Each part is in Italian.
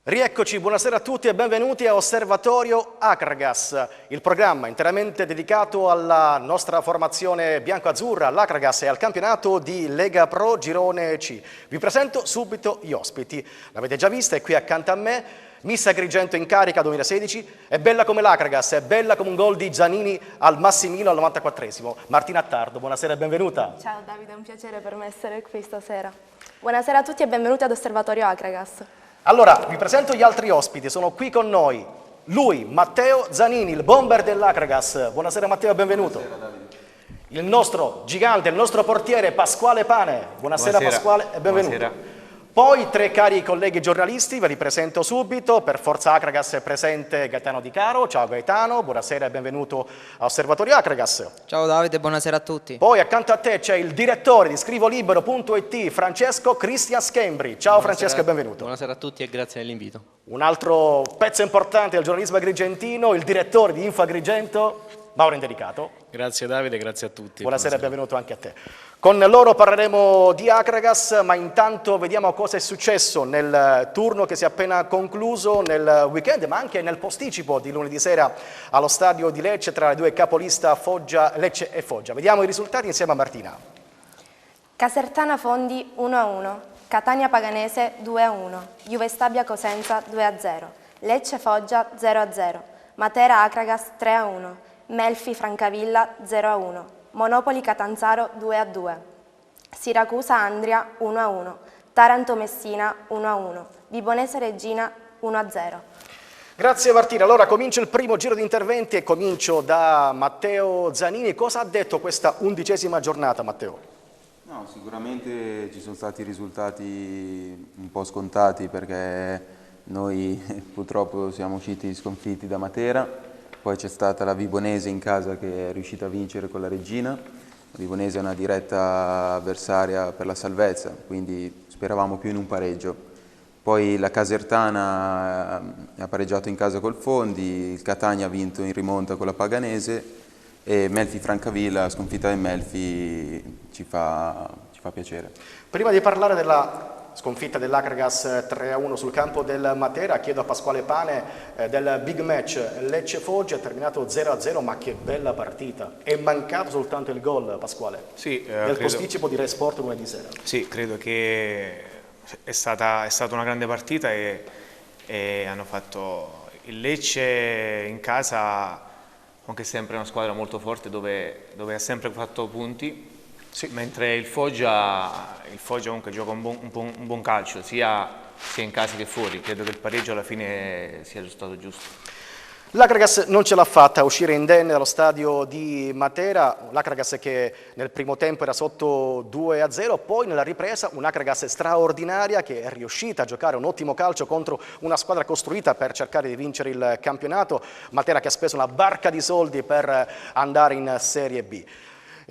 Rieccoci, buonasera a tutti e benvenuti a Osservatorio Akragas, il programma interamente dedicato alla nostra formazione bianco-azzurra, all'Akragas e al campionato di Lega Pro Girone C. Vi presento subito gli ospiti. L'avete già vista, è qui accanto a me, Miss Agrigento in carica 2016, è bella come l'Akragas, è bella come un gol di Giannini al Massimino al 94esimo. Martina Attardo, buonasera e benvenuta. Ciao Davide, è un piacere per me essere qui stasera. Buonasera a tutti e benvenuti ad Osservatorio Akragas. Allora, vi presento gli altri ospiti, sono qui con noi. Lui, Matteo Zanini, il bomber dell'Akragas. Buonasera Matteo, benvenuto. Buonasera Davide. Il nostro gigante, il nostro portiere Pasquale Pane. Buonasera Pasquale e benvenuto. Buonasera. Poi tre cari colleghi giornalisti, ve li presento subito. Per Forza Akragas è presente Gaetano Di Caro. Ciao Gaetano, buonasera e benvenuto a Osservatorio Akragas. Ciao Davide, buonasera a tutti. Poi accanto a te c'è il direttore di scrivolibero.it, Francesco Cristian Schembri. Ciao Francesco e benvenuto. Buonasera a tutti e grazie dell'invito. Un altro pezzo importante del giornalismo agrigentino, il direttore di Info Agrigento, Mauro Indelicato. Grazie Davide, grazie a tutti. Buonasera e benvenuto anche a te. Con loro parleremo di Akragas, ma intanto vediamo cosa è successo nel turno che si è appena concluso nel weekend, ma anche nel posticipo di lunedì sera allo stadio di Lecce tra le due capolista Lecce e Foggia. Vediamo i risultati insieme a Martina. Casertana Fondi 1-1, Catania Paganese 2-1, Juve Stabia Cosenza 2-0, Lecce Foggia 0-0, Matera Akragas 3-1, Melfi Francavilla 0-1, Monopoli Catanzaro 2-2, Siracusa Andria 1-1, Taranto Messina 1-1, Vibonese Regina 1-0. Grazie Martina, allora comincio il primo giro di interventi e comincio da Matteo Zanini. Cosa ha detto questa 11ª giornata Matteo? No, sicuramente ci sono stati risultati un po' scontati perché noi purtroppo siamo usciti sconfitti da Matera. Poi c'è stata la Vibonese in casa che è riuscita a vincere con la Regina. La Vibonese è una diretta avversaria per la salvezza, quindi speravamo più in un pareggio. Poi la Casertana ha pareggiato in casa col Fondi, il Catania ha vinto in rimonta con la Paganese e Melfi Francavilla, sconfitta del Melfi, ci fa piacere. Prima di parlare della sconfitta dell'Akragas 3-1 sul campo del Matera, chiedo a Pasquale Pane del big match Lecce-Foggia, è terminato 0-0, ma che bella partita. È mancato soltanto il gol, Pasquale, Sì, nel posticipo di Rai Sport lunedì sera. Sì, credo che è stata una grande partita e hanno fatto il Lecce in casa, anche sempre una squadra molto forte dove ha sempre fatto punti. Sì. Mentre il Foggia comunque gioca un buon calcio, sia in casa che fuori. Credo che il pareggio alla fine sia stato giusto. L'Akragas non ce l'ha fatta a uscire indenne dallo stadio di Matera, l'Akragas che nel primo tempo era sotto 2-0, poi nella ripresa un'Akragas straordinaria che è riuscita a giocare un ottimo calcio contro una squadra costruita per cercare di vincere il campionato, Matera che ha speso una barca di soldi per andare in Serie B.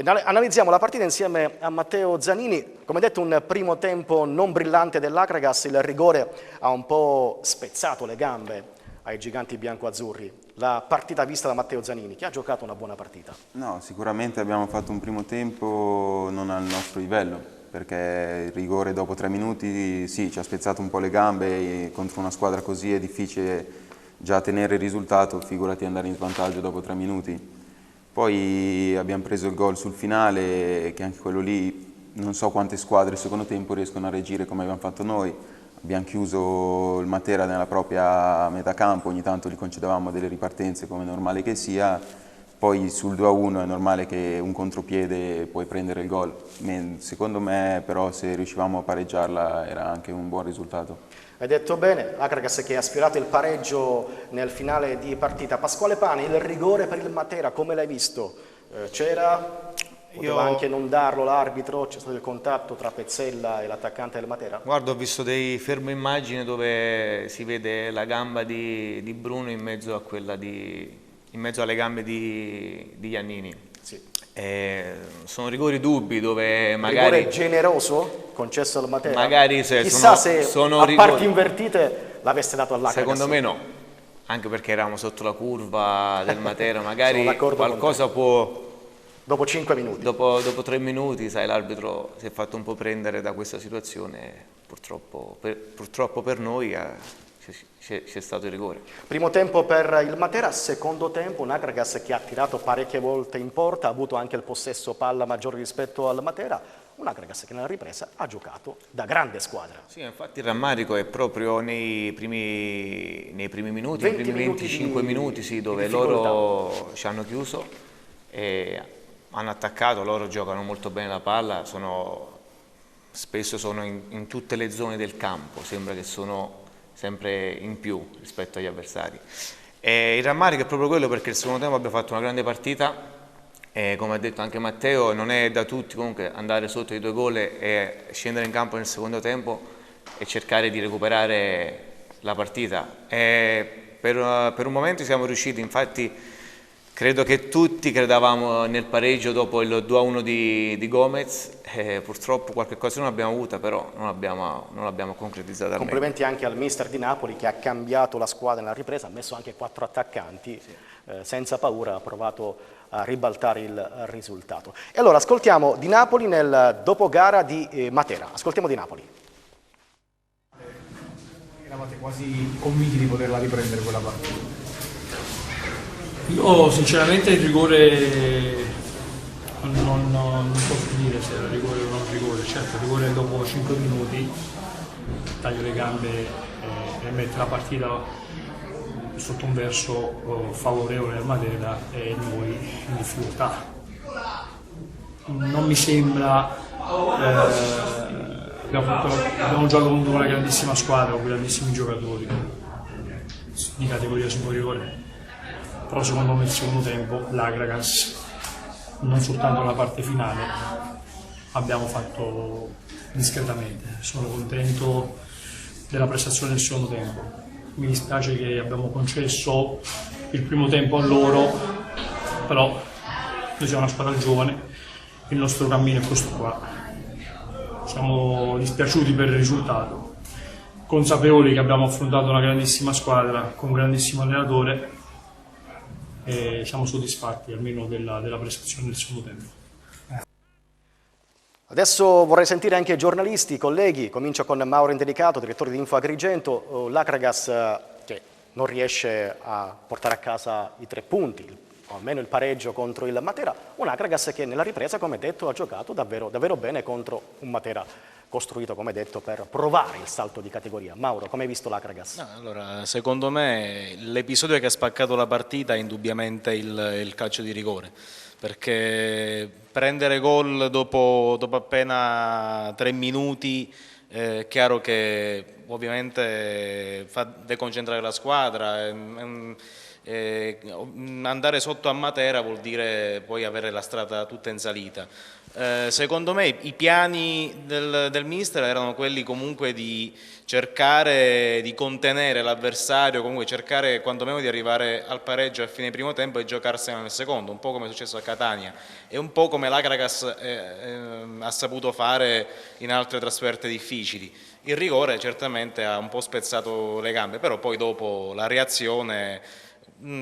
Analizziamo la partita insieme a Matteo Zanini. Come detto, un primo tempo non brillante dell'Akragas, il rigore ha un po' spezzato le gambe ai giganti bianco-azzurri. La partita vista da Matteo Zanini, che ha giocato una buona partita. No, sicuramente abbiamo fatto un primo tempo non al nostro livello, perché il rigore dopo 3 minuti sì, ci ha spezzato un po' le gambe e contro una squadra così è difficile già tenere il risultato, figurati andare in svantaggio dopo 3 minuti. Poi abbiamo preso il gol sul finale, che anche quello lì, non so quante squadre il secondo tempo riescono a reagire come abbiamo fatto noi. Abbiamo chiuso il Matera nella propria metà campo, ogni tanto gli concedevamo delle ripartenze come è normale che sia. Poi sul 2-1 è normale che un contropiede puoi prendere il gol. Secondo me però se riuscivamo a pareggiarla era anche un buon risultato. Hai detto bene, Akragas che ha sfiorato il pareggio nel finale di partita. Pasquale Pane, il rigore per il Matera, come l'hai visto? C'era? Poteva anche non darlo l'arbitro? C'è stato il contatto tra Pezzella e l'attaccante del Matera? Guarda, ho visto dei fermo immagini dove si vede la gamba di Bruno in mezzo alle gambe di Giannini. Sì. Sono rigori dubbi dove magari... Rigore generoso concesso al Matera? Magari chissà se sono a rigori... parti invertite l'avesse dato all'Akragas. Secondo me no, anche perché eravamo sotto la curva del Matera, magari qualcosa può... Dopo 5 minuti. Dopo 3 minuti, sai, l'arbitro si è fatto un po' prendere da questa situazione, purtroppo per noi c'è stato il rigore. Primo tempo per il Matera, secondo tempo un Akragas che ha tirato parecchie volte in porta, ha avuto anche il possesso palla maggiore rispetto al Matera, un Akragas che nella ripresa ha giocato da grande squadra. Sì, infatti il rammarico è proprio nei primi minuti, nei primi 25 minuti, sì, dove loro ci hanno chiuso e hanno attaccato, loro giocano molto bene la palla, spesso sono in tutte le zone del campo, sembra che sono sempre in più rispetto agli avversari. E il rammarico è proprio quello perché il secondo tempo abbiamo fatto una grande partita e come ha detto anche Matteo non è da tutti comunque andare sotto i 2 gol e scendere in campo nel secondo tempo e cercare di recuperare la partita. E per un momento siamo riusciti, infatti credo che tutti credevamo nel pareggio dopo il 2-1 di Gomez, purtroppo qualche occasione l'abbiamo avuta, però non l'abbiamo concretizzata. Complimenti anche al mister di Napoli che ha cambiato la squadra nella ripresa, ha messo anche 4 attaccanti, sì. Senza paura ha provato a ribaltare il risultato. E allora ascoltiamo di Napoli nel dopogara di Matera, ascoltiamo di Napoli. Eravate quasi convinti di poterla riprendere quella partita? Io sinceramente il rigore non posso dire se era rigore o non rigore, certo il rigore dopo 5 minuti, taglio le gambe e mette la partita sotto un verso favorevole al Matera e noi in difficoltà. Non mi sembra, abbiamo giocato contro una grandissima squadra con grandissimi giocatori di categoria superiore, però secondo me nel secondo tempo l'Akragas, non soltanto nella parte finale, abbiamo fatto discretamente. Sono contento della prestazione del secondo tempo. Mi dispiace che abbiamo concesso il primo tempo a loro, però noi siamo una squadra giovane, il nostro cammino è questo qua. Siamo dispiaciuti per il risultato, consapevoli che abbiamo affrontato una grandissima squadra con un grandissimo allenatore e siamo soddisfatti almeno della prestazione del secondo tempo. Adesso vorrei sentire anche i giornalisti, i colleghi, comincio con Mauro Indelicato, direttore di Info Agrigento, l'Akragas che non riesce a portare a casa i 3 punti, o almeno il pareggio contro il Matera, un Akragas che nella ripresa, come detto, ha giocato davvero bene contro un Matera costruito, come detto, per provare il salto di categoria. Mauro, come hai visto l'Akragas? No, allora, secondo me l'episodio che ha spaccato la partita è indubbiamente il calcio di rigore, perché prendere gol dopo appena 3 minuti è chiaro che ovviamente fa deconcentrare la squadra. Andare sotto a Matera vuol dire poi avere la strada tutta in salita. Secondo me i piani del mister erano quelli comunque di cercare di contenere l'avversario, comunque cercare quantomeno di arrivare al pareggio a fine primo tempo e giocarsela nel secondo, un po' come è successo a Catania e un po' come l'Akragas ha saputo fare in altre trasferte difficili. Il rigore certamente ha un po' spezzato le gambe, però poi dopo la reazione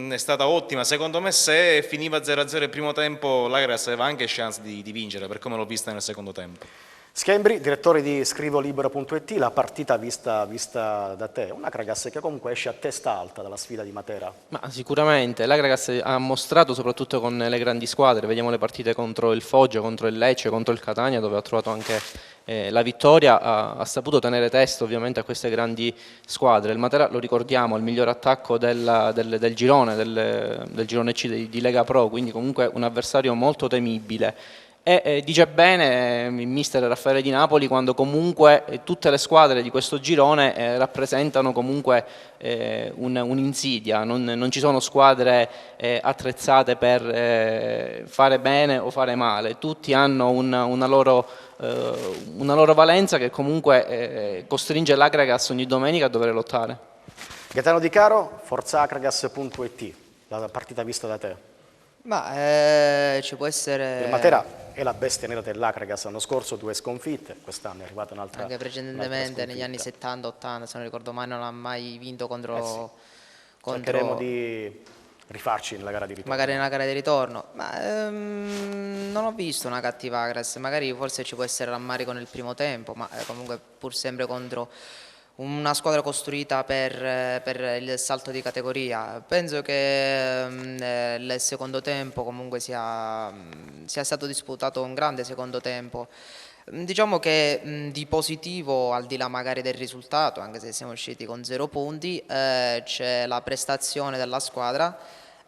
è stata ottima. Secondo me se finiva 0-0 il primo tempo l'Akragas aveva anche chance di vincere, per come l'ho vista nel secondo tempo. Schembri, direttore di scrivolibero.it, la partita vista da te, un Akragas che comunque esce a testa alta dalla sfida di Matera. Ma sicuramente, l'Akragas ha mostrato soprattutto con le grandi squadre, vediamo le partite contro il Foggia, contro il Lecce, contro il Catania dove ha trovato anche la vittoria, ha saputo tenere testa ovviamente a queste grandi squadre. Il Matera, lo ricordiamo, è il miglior attacco del girone, del girone C di Lega Pro, quindi comunque un avversario molto temibile. E dice bene il mister Raffaele Di Napoli quando comunque tutte le squadre di questo girone rappresentano comunque un'insidia, non ci sono squadre attrezzate per fare bene o fare male, tutti hanno una loro valenza che comunque costringe l'Akragas ogni domenica a dover lottare. Gaetano Di Caro, forzaakragas.it, la partita vista da te. Ma ci può essere... Il Matera è la bestia nera dell'Akragas, l'anno scorso 2 sconfitte, quest'anno è arrivata un'altra. Anche precedentemente negli anni 70-80, se non ricordo mai, non ha mai vinto contro... Cercheremo di rifarci nella gara di ritorno. Magari nella gara di ritorno, ma non ho visto una cattiva Akragas, magari forse ci può essere rammarico nel primo tempo, ma comunque pur sempre contro una squadra costruita per il salto di categoria. Penso che il secondo tempo comunque sia stato disputato un grande secondo tempo. Diciamo che di positivo, al di là magari del risultato, anche se siamo usciti con 0 punti, c'è la prestazione della squadra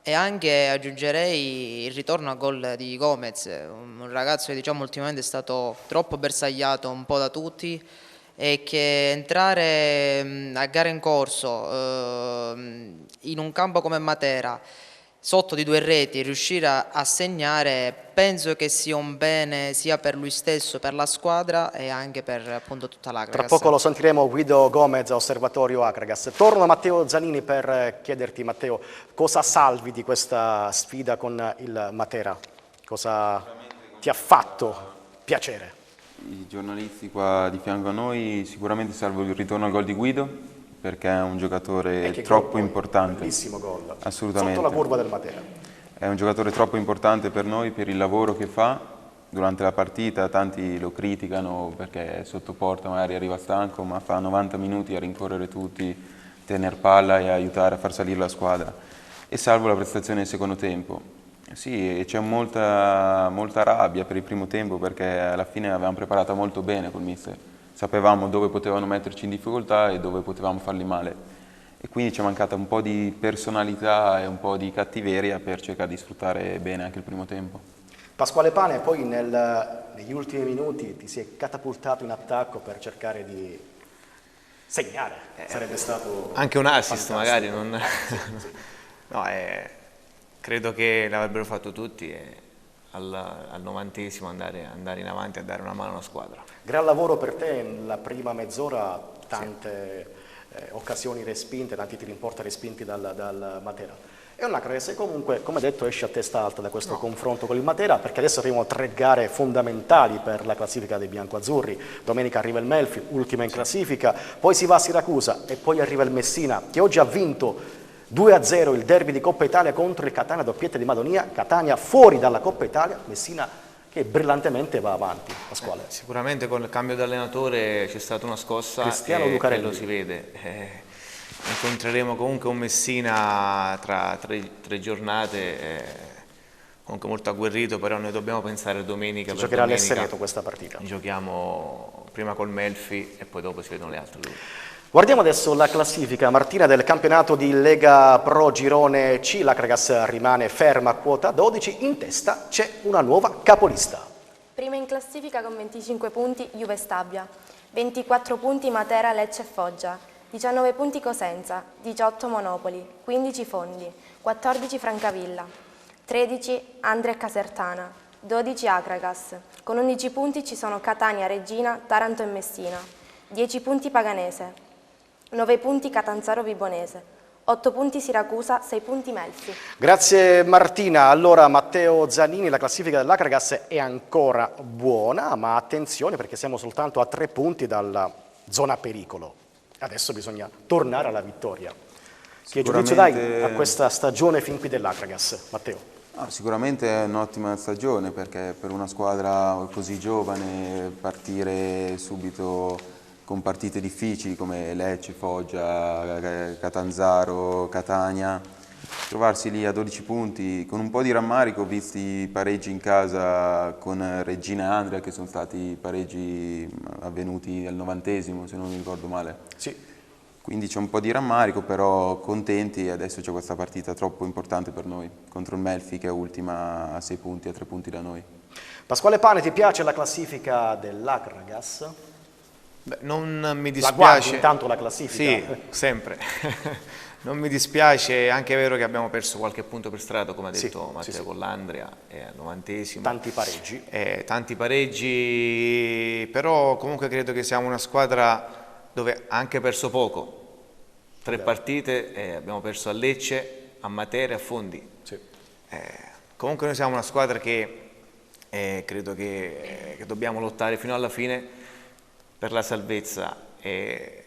e anche aggiungerei il ritorno a gol di Gomez, un ragazzo che diciamo ultimamente è stato troppo bersagliato un po' da tutti e che entrare a gara in corso in un campo come Matera sotto di 2 reti, riuscire a segnare, penso che sia un bene sia per lui stesso, per la squadra e anche per appunto tutta l'Akragas. Tra poco lo sentiremo Guido Gomez, Osservatorio Akragas. Torno a Matteo Zanini per chiederti, Matteo, cosa salvi di questa sfida con il Matera? Cosa ti ha fatto piacere? I giornalisti qua di fianco a noi sicuramente salvo il ritorno al gol di Guido, perché è un giocatore troppo importante. Bellissimo gol. Assolutamente. Sotto la curva del Matera. È un giocatore troppo importante per noi, per il lavoro che fa durante la partita. Tanti lo criticano perché sotto porta magari arriva stanco, ma fa 90 minuti a rincorrere tutti, tenere palla e aiutare a far salire la squadra. E salvo la prestazione del secondo tempo. Sì, c'è molta rabbia per il primo tempo perché alla fine avevamo preparato molto bene col mister. Sapevamo dove potevano metterci in difficoltà e dove potevamo farli male. E quindi ci è mancata un po' di personalità e un po' di cattiveria per cercare di sfruttare bene anche il primo tempo. Pasquale Pane, poi negli ultimi minuti ti sei catapultato in attacco per cercare di segnare. Sarebbe stato anche un assist fantastico. magari. No, credo che l'avrebbero fatto tutti. Al 90esimo andare in avanti a dare una mano alla squadra. Gran lavoro per te nella prima mezz'ora, tante occasioni respinte, tanti tiri in porta respinti dal Matera. È una Akragas comunque, come detto, esce a testa alta da questo confronto con il Matera, perché adesso arrivano 3 gare fondamentali per la classifica dei biancoazzurri. Domenica arriva il Melfi, ultima in classifica, poi si va a Siracusa e poi arriva il Messina, che oggi ha vinto 2-0 il derby di Coppa Italia contro il Catania, doppietta di Madonia. Catania fuori dalla Coppa Italia, Messina che brillantemente va avanti. Pasquale. Sicuramente con il cambio di allenatore c'è stata una scossa e lo si vede. Incontreremo comunque un Messina tra 3 giornate, comunque molto agguerrito, però noi dobbiamo pensare domenica. Giocherà all'Essereto questa partita. Giochiamo prima col Melfi e poi dopo si vedono le altre 2. Guardiamo adesso la classifica, Martina, del campionato di Lega Pro Girone C. L'Akragas rimane ferma a quota 12, in testa c'è una nuova capolista. Prima in classifica con 25 punti Juve Stabia, 24 punti Matera, Lecce e Foggia, 19 punti Cosenza, 18 Monopoli, 15 Fondi, 14 Francavilla, 13 Andria e Casertana, 12 Akragas. Con 11 punti ci sono Catania, Regina, Taranto e Messina, 10 punti Paganese, 9 punti Catanzaro Vibonese, 8 punti Siracusa, 6 punti Melfi. Grazie Martina. Allora Matteo Zanini, la classifica dell'Akragas è ancora buona, ma attenzione perché siamo soltanto a 3 punti dalla zona pericolo. Adesso bisogna tornare alla vittoria. Che giudizio dai a questa stagione fin qui dell'Akragas, Matteo? Sicuramente è un'ottima stagione perché per una squadra così giovane partire subito con partite difficili come Lecce, Foggia, Catanzaro, Catania, trovarsi lì a 12 punti con un po' di rammarico visti i pareggi in casa con Regina e Andria che sono stati pareggi avvenuti al 90esimo se non mi ricordo male. Sì. Quindi c'è un po' di rammarico, però contenti e adesso c'è questa partita troppo importante per noi contro il Melfi che è ultima a 6 punti, a 3 punti da noi. Pasquale Pane, ti piace la classifica dell'Akragas? Beh, non mi dispiace. La guardi intanto la classifica? Sì, sempre. Non mi dispiace, è anche vero che abbiamo perso qualche punto per strada, come ha detto Matteo con l'Andria, al 90esimo. Tanti pareggi. Tanti pareggi, però comunque credo che siamo una squadra dove ha anche perso poco. 3 partite, abbiamo perso a Lecce, a Matera e a Fondi. Sì. Comunque noi siamo una squadra che credo che dobbiamo lottare fino alla fine per la salvezza e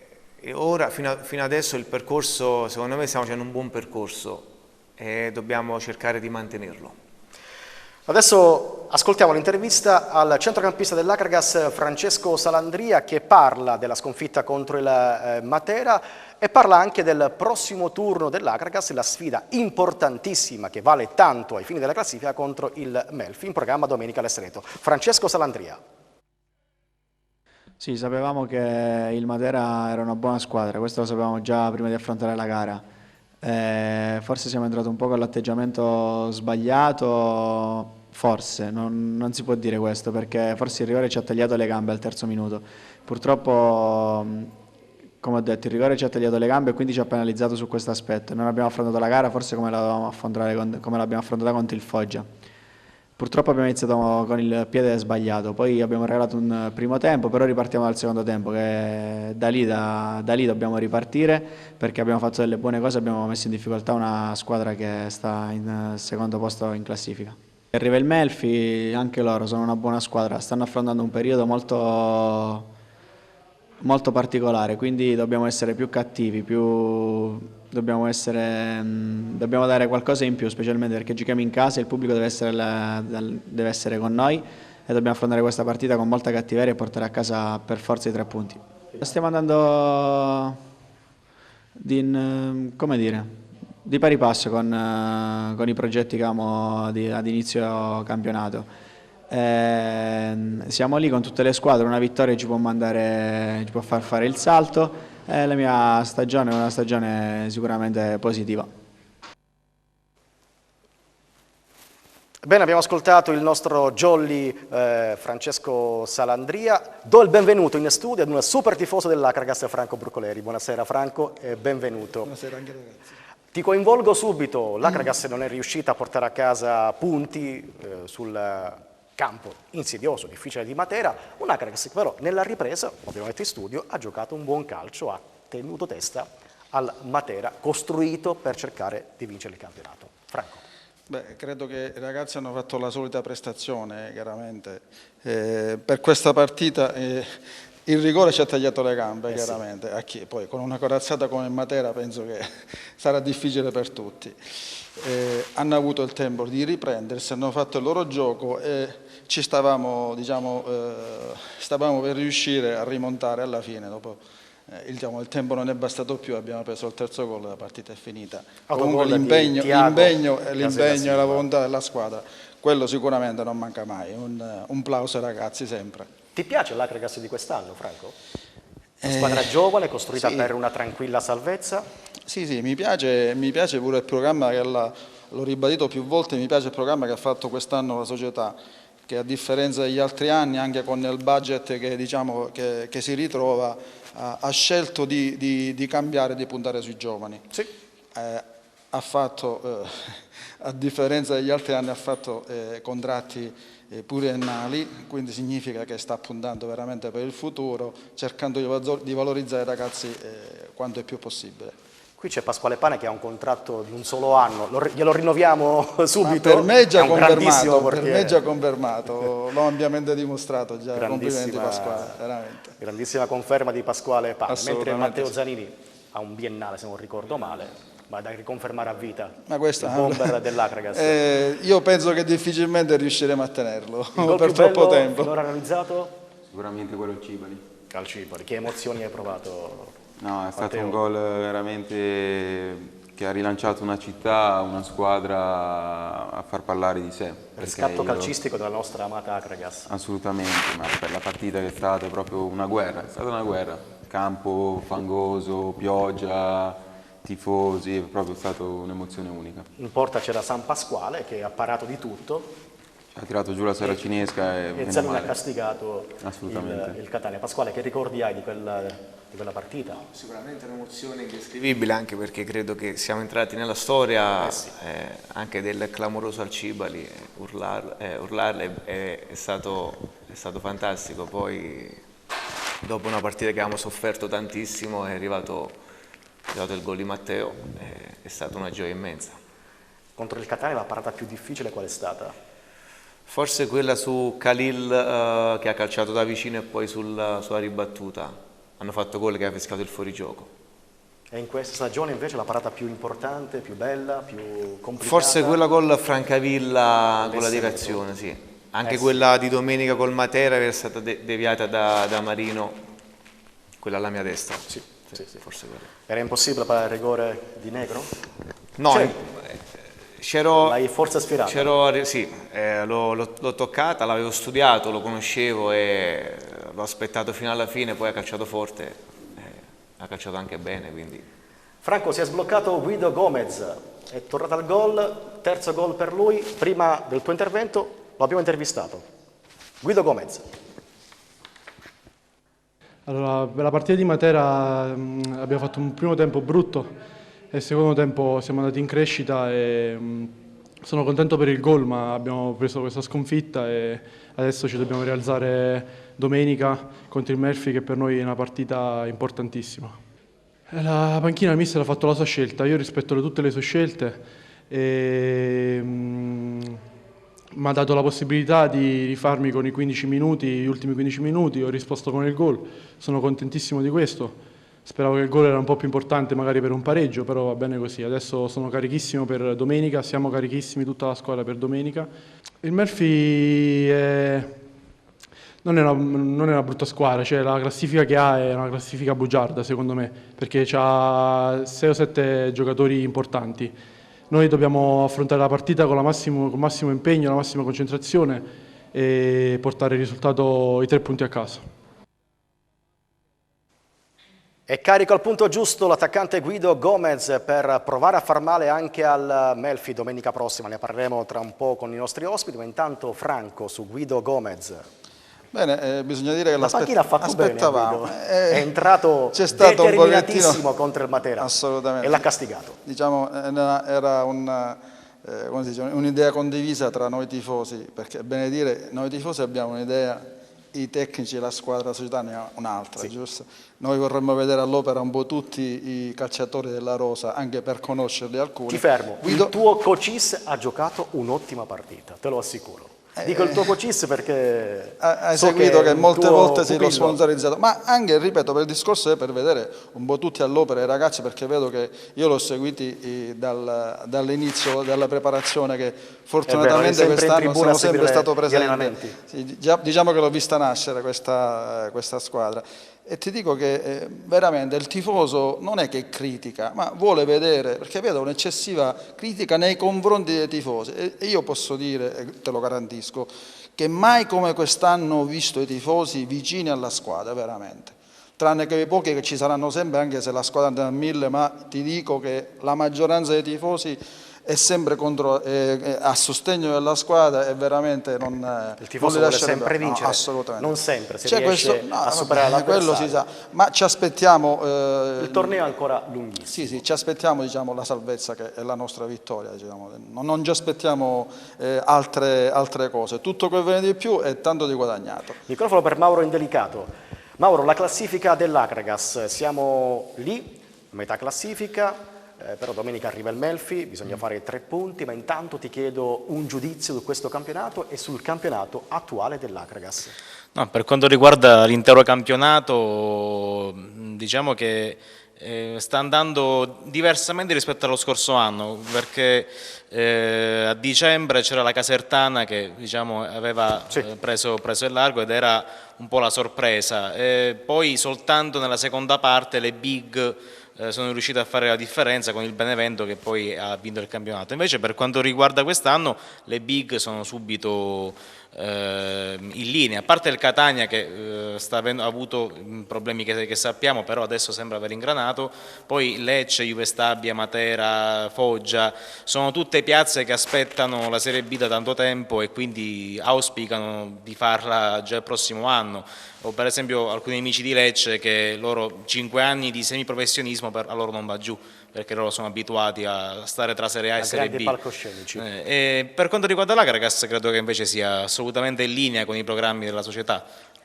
ora fino adesso il percorso, secondo me stiamo facendo un buon percorso e dobbiamo cercare di mantenerlo. Adesso ascoltiamo l'intervista al centrocampista dell'Akragas Francesco Salandria, che parla della sconfitta contro il Matera e parla anche del prossimo turno dell'Akragas, la sfida importantissima che vale tanto ai fini della classifica contro il Melfi, in programma domenica all'Estreto. Francesco Salandria. Sì, sapevamo che il Matera era una buona squadra, questo lo sapevamo già prima di affrontare la gara. Forse siamo entrati un po' con l'atteggiamento sbagliato, forse, non si può dire questo, perché forse il rigore ci ha tagliato le gambe al terzo minuto. Purtroppo, come ho detto, il rigore ci ha tagliato le gambe e quindi ci ha penalizzato su questo aspetto. Non abbiamo affrontato la gara forse come l'abbiamo affrontata contro il Foggia. Purtroppo abbiamo iniziato con il piede sbagliato, poi abbiamo regalato un primo tempo, però ripartiamo dal secondo tempo, che da lì dobbiamo ripartire, perché abbiamo fatto delle buone cose, abbiamo messo in difficoltà una squadra che sta in secondo posto in classifica. Arriva il Melfi, anche loro sono una buona squadra, stanno affrontando un periodo molto particolare, quindi dobbiamo essere più cattivi, dobbiamo dare qualcosa in più, specialmente perché giochiamo in casa e il pubblico deve essere con noi e dobbiamo affrontare questa partita con molta cattiveria e portare a casa per forza i 3 punti. Stiamo andando di pari passo con i progetti che avevamo ad inizio campionato. Siamo lì con tutte le squadre, una vittoria ci può far fare il salto. La mia stagione è una stagione sicuramente positiva. Bene, abbiamo ascoltato il nostro jolly Francesco Salandria. Do il benvenuto in studio ad un super tifoso dell'Akragas, Franco Brucoleri. Buonasera Franco e benvenuto. Buonasera anche ragazzi. Ti coinvolgo subito, l'Akragas non è riuscita a portare a casa punti sul campo insidioso, difficile di Matera, un Akragas che però nella ripresa, abbiamo detto in studio, ha giocato un buon calcio, ha tenuto testa al Matera, costruito per cercare di vincere il campionato. Franco. Beh, credo che i ragazzi hanno fatto la solita prestazione, chiaramente. Per questa partita il rigore ci ha tagliato le gambe, chiaramente. Sì. Poi con una corazzata come Matera penso che sarà difficile per tutti. Hanno avuto il tempo di riprendersi, hanno fatto il loro gioco e ci stavamo per riuscire a rimontare alla fine. Dopo il tempo non è bastato più, abbiamo preso il terzo gol, la partita è finita. Comunque l'impegno e la volontà della squadra, quello sicuramente non manca mai. Un plauso ai ragazzi sempre. Ti piace l'Akragas di quest'anno, Franco? Una squadra giovane, costruita per una tranquilla salvezza? Sì, mi piace pure il programma l'ho ribadito più volte, mi piace il programma che ha fatto quest'anno la società, che a differenza degli altri anni, anche con il budget che si ritrova, ha scelto di cambiare, di puntare sui giovani. Sì. A differenza degli altri anni ha fatto contratti pluriennali, quindi significa che sta puntando veramente per il futuro, cercando di valorizzare i ragazzi quanto è più possibile. Qui c'è Pasquale Pane che ha un contratto di un solo anno, glielo rinnoviamo subito. Ma per me è già confermato, l'ho ampiamente dimostrato già. Complimenti Pasquale, veramente. Grandissima conferma di Pasquale Pane, mentre Matteo Zanini ha un biennale, se non ricordo male, ma da riconfermare a vita. Ma questo il bomber dell'Akragas. Io penso che difficilmente riusciremo a tenerlo per troppo tempo. Finora realizzato? Sicuramente quello al Cipali. Al Cipali, che emozioni hai provato? No, è stato un gol veramente che ha rilanciato una città, una squadra a far parlare di sé. Il riscatto calcistico della nostra amata Akragas. Assolutamente, ma per la partita che è stata è proprio una guerra, è stata una guerra. Campo fangoso, pioggia, tifosi, è proprio stata un'emozione unica. In porta c'era San Pasquale che ha parato di tutto. Ha tirato giù la saracinesca e Zanini ha castigato assolutamente il Catania. Pasquale, che ricordi hai di quella partita? Sicuramente un'emozione indescrivibile, anche perché credo che siamo entrati nella storia anche del clamoroso al Cibali, urlarle è stato fantastico. Poi dopo una partita che avevamo sofferto tantissimo è arrivato il gol di Matteo, è stata una gioia immensa. Contro il Catania la parata più difficile qual è stata? Forse quella su Khalil che ha calciato da vicino e poi sulla ribattuta. Hanno fatto gol che ha fischiato il fuorigioco. E in questa stagione invece la parata più importante, più bella, più complicata? Forse quella col Francavilla con la deviazione, sì. Anche quella di domenica col Matera era stata deviata da Marino, quella alla mia destra. Sì. Forse quella. Era impossibile fare il rigore di Negro? No, l'hai forse sfiorato? Sì, l'ho toccata, l'avevo studiato, lo conoscevo e l'ho aspettato fino alla fine, poi ha calciato forte, ha calciato anche bene. Quindi. Franco, si è sbloccato Guido Gomez, è tornato al gol, terzo gol per lui. Prima del tuo intervento lo abbiamo intervistato. Guido Gomez. Allora, per la partita di Matera abbiamo fatto un primo tempo brutto e il secondo tempo siamo andati in crescita e sono contento per il gol, ma abbiamo preso questa sconfitta e adesso ci dobbiamo rialzare domenica contro il Melfi, che per noi è una partita importantissima. La panchina, il mister ha fatto la sua scelta, io rispetto tutte le sue scelte e mi ha dato la possibilità di rifarmi con i 15 minuti, gli ultimi 15 minuti, ho risposto con il gol, sono contentissimo di questo. Speravo che il gol era un po' più importante magari per un pareggio, però va bene così. Adesso sono carichissimo per domenica, siamo carichissimi tutta la squadra per domenica. Il Melfi non è una brutta squadra, cioè la classifica che ha è una classifica bugiarda secondo me, perché ha 6 o 7 giocatori importanti. Noi dobbiamo affrontare la partita con massimo impegno, la massima concentrazione e portare il risultato, i 3 punti a casa. È carico al punto giusto l'attaccante Guido Gomez per provare a far male anche al Melfi domenica prossima. Ne parleremo tra un po' con i nostri ospiti, ma intanto Franco su Guido Gomez. Bene, bisogna dire che la panchina ha fatto bene, Guido. È entrato stato determinatissimo contro il Matera. Assolutamente. E l'ha castigato. Diciamo, era un'idea condivisa tra noi tifosi, perché è bene dire, noi tifosi abbiamo un'idea, i tecnici e la squadra, la società ne ha un'altra, sì. Giusto? Noi vorremmo vedere all'opera un po' tutti i calciatori della Rosa, anche per conoscerli alcuni. Ti fermo, il tuo coacis ha giocato un'ottima partita, te lo assicuro. Dico il tuo coacis perché hai seguito che molte volte si l'ho sponsorizzato, ma anche, ripeto, per il discorso è per vedere un po' tutti all'opera i ragazzi, perché vedo che io l'ho seguiti dall'inizio della preparazione, che fortunatamente quest'anno sono sempre stato presente. Sì, diciamo che l'ho vista nascere questa squadra. E ti dico che veramente il tifoso non è che critica, ma vuole vedere, perché vedo un'eccessiva critica nei confronti dei tifosi. E io posso dire, e te lo garantisco, che mai come quest'anno ho visto i tifosi vicini alla squadra, veramente. Tranne che i pochi che ci saranno sempre, anche se la squadra andrà a 1000, ma ti dico che la maggioranza dei tifosi è sempre a sostegno della squadra e veramente non il tifoso vuole sempre vincere, no, assolutamente. Non sempre si riesce a superare l'avversario. Quello si sa, ma ci aspettiamo il torneo è ancora lunghissimo. Sì, ci aspettiamo, diciamo, la salvezza, che è la nostra vittoria, diciamo. Non ci aspettiamo altre cose, tutto quel che viene di più è tanto di guadagnato. Microfono per Mauro Indelicato. Mauro, la classifica dell'Akragas, siamo lì, metà classifica. Però domenica arriva il Melfi, bisogna fare 3 punti, ma intanto ti chiedo un giudizio su questo campionato e sul campionato attuale dell'Akragas. No, per quanto riguarda l'intero campionato, diciamo che sta andando diversamente rispetto allo scorso anno, perché a dicembre c'era la Casertana che, diciamo, aveva preso il largo ed era un po' la sorpresa, poi soltanto nella seconda parte le big sono riusciti a fare la differenza con il Benevento, che poi ha vinto il campionato. Invece per quanto riguarda quest'anno le big sono subito in linea, a parte il Catania che ha avuto problemi che sappiamo, però adesso sembra aver ingranato. Poi Lecce, Juve Stabia, Matera, Foggia sono tutte piazze che aspettano la Serie B da tanto tempo e quindi auspicano di farla già il prossimo anno. O per esempio alcuni amici di Lecce che loro 5 anni di semiprofessionismo a loro non va giù, perché loro sono abituati a stare tra Serie A e Serie B. Palcoscenici. E per quanto riguarda l'Akragas credo che invece sia assolutamente in linea con i programmi della società.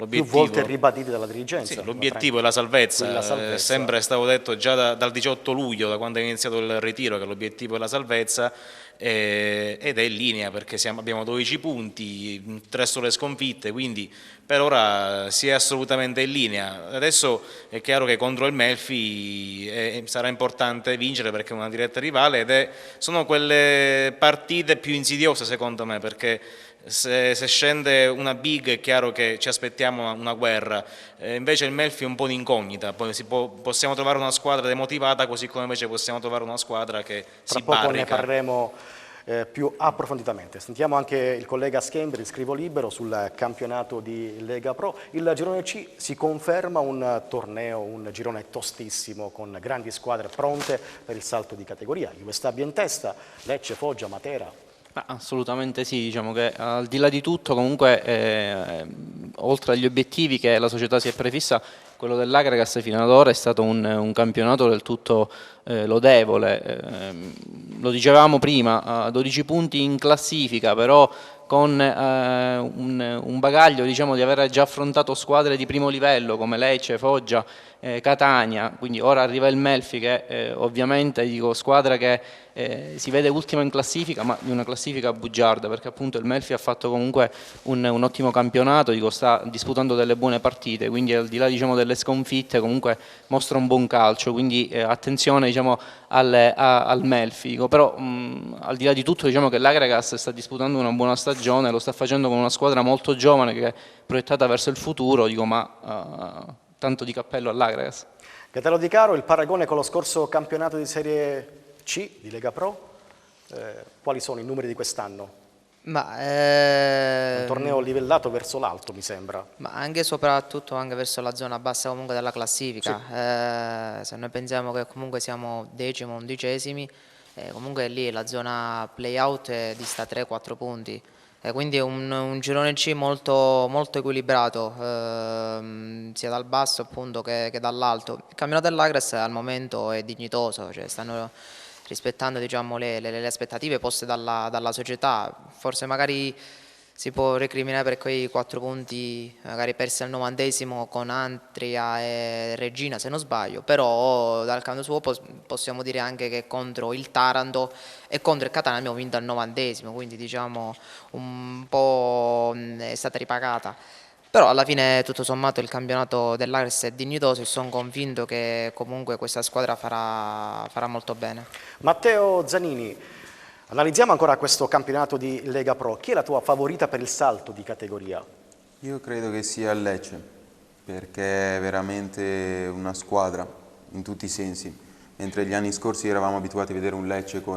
Più volte ribaditi dalla dirigenza. Sì, l'obiettivo è la salvezza, salvezza. sempre è stato detto già dal 18 luglio, da quando è iniziato il ritiro, che l'obiettivo è la salvezza, ed è in linea perché abbiamo 12 punti, 3 sole sconfitte, quindi per ora si è assolutamente in linea. Adesso è chiaro che contro il Melfi sarà importante vincere perché è una diretta rivale sono quelle partite più insidiose secondo me, perché se scende una big è chiaro che ci aspettiamo una guerra, invece il Melfi è un po' un'incognita, poi possiamo trovare una squadra demotivata, così come invece possiamo trovare una squadra che si barrica. Tra poco ne parleremo più approfonditamente. Sentiamo anche il collega Schembri, scrivo libero, sul campionato di Lega Pro. Il girone C si conferma un torneo, un girone tostissimo con grandi squadre pronte per il salto di categoria. Juve Stabia in testa, Lecce, Foggia, Matera. Assolutamente sì, diciamo che al di là di tutto comunque oltre agli obiettivi che la società si è prefissa, quello dell'Agragas fino ad ora è stato un campionato del tutto lodevole. Lo dicevamo prima, 12 punti in classifica, però con un bagaglio, diciamo, di aver già affrontato squadre di primo livello come Lecce, Foggia, Catania, quindi ora arriva il Melfi che ovviamente dico squadra che si vede ultima in classifica, ma di una classifica bugiarda, perché appunto il Melfi ha fatto comunque un ottimo campionato, dico, sta disputando delle buone partite, quindi al di là, diciamo, delle sconfitte comunque mostra un buon calcio, quindi attenzione, diciamo, al Melfi, dico, però al di là di tutto, diciamo che l'Agragas sta disputando una buona stagione, lo sta facendo con una squadra molto giovane che è proiettata verso il futuro, dico, ma tanto di cappello all'Agragas. Gaetano Di Caro, il paragone con lo scorso campionato di Serie C di Lega Pro, quali sono i numeri di quest'anno? Un torneo livellato verso l'alto, mi sembra. Ma anche soprattutto anche verso la zona bassa comunque della classifica. Sì. Se noi pensiamo che comunque siamo 10º, 11º, comunque lì la zona play-out dista 3-4 punti. Quindi è un girone C molto, molto equilibrato, sia dal basso appunto che dall'alto. Il campionato dell'Agres al momento è dignitoso, cioè stanno rispettando, diciamo, le aspettative poste dalla società. Forse magari si può recriminare per quei 4 punti magari persi al 90° con Antria e Regina, se non sbaglio, però dal canto suo possiamo dire anche che contro il Taranto e contro il Catania abbiamo vinto al 90°, quindi diciamo un po' è stata ripagata. Però alla fine tutto sommato il campionato dell'Agres è dignitoso e sono convinto che comunque questa squadra farà molto bene. Matteo Zanini, analizziamo ancora questo campionato di Lega Pro. Chi è la tua favorita per il salto di categoria? Io credo che sia il Lecce, perché è veramente una squadra in tutti i sensi. Mentre gli anni scorsi eravamo abituati a vedere un Lecce che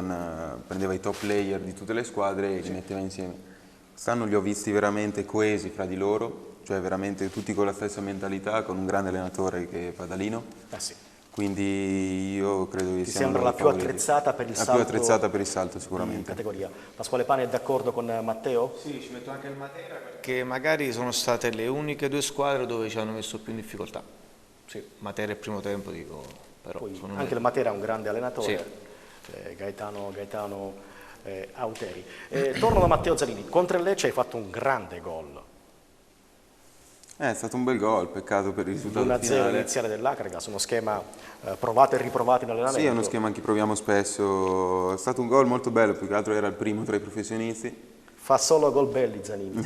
prendeva i top player di tutte le squadre e li metteva insieme. Quest'anno li ho visti veramente coesi fra di loro, cioè veramente tutti con la stessa mentalità, con un grande allenatore che è Padalino. Sì. Quindi io credo che Ti sia sembra la più attrezzata per il salto? La più attrezzata per il salto sicuramente. Categoria. Pasquale Pani è d'accordo con Matteo? Sì, ci metto anche il Matera perché magari sono state le uniche 2 squadre dove ci hanno messo più in difficoltà. Sì, Matera il primo tempo dico, però poi sono anche il Matera è un grande allenatore, sì. Gaetano Auteri. Torno da Matteo Zanini, contro il Lecce hai fatto un grande gol. È stato un bel gol, peccato per il risultato finale. 1-0 iniziale dell'Agragas, uno schema provato e riprovato in allenamento. Sì, è uno schema che proviamo spesso, è stato un gol molto bello, più che altro era il primo tra i professionisti. Fa solo gol belli Zanini.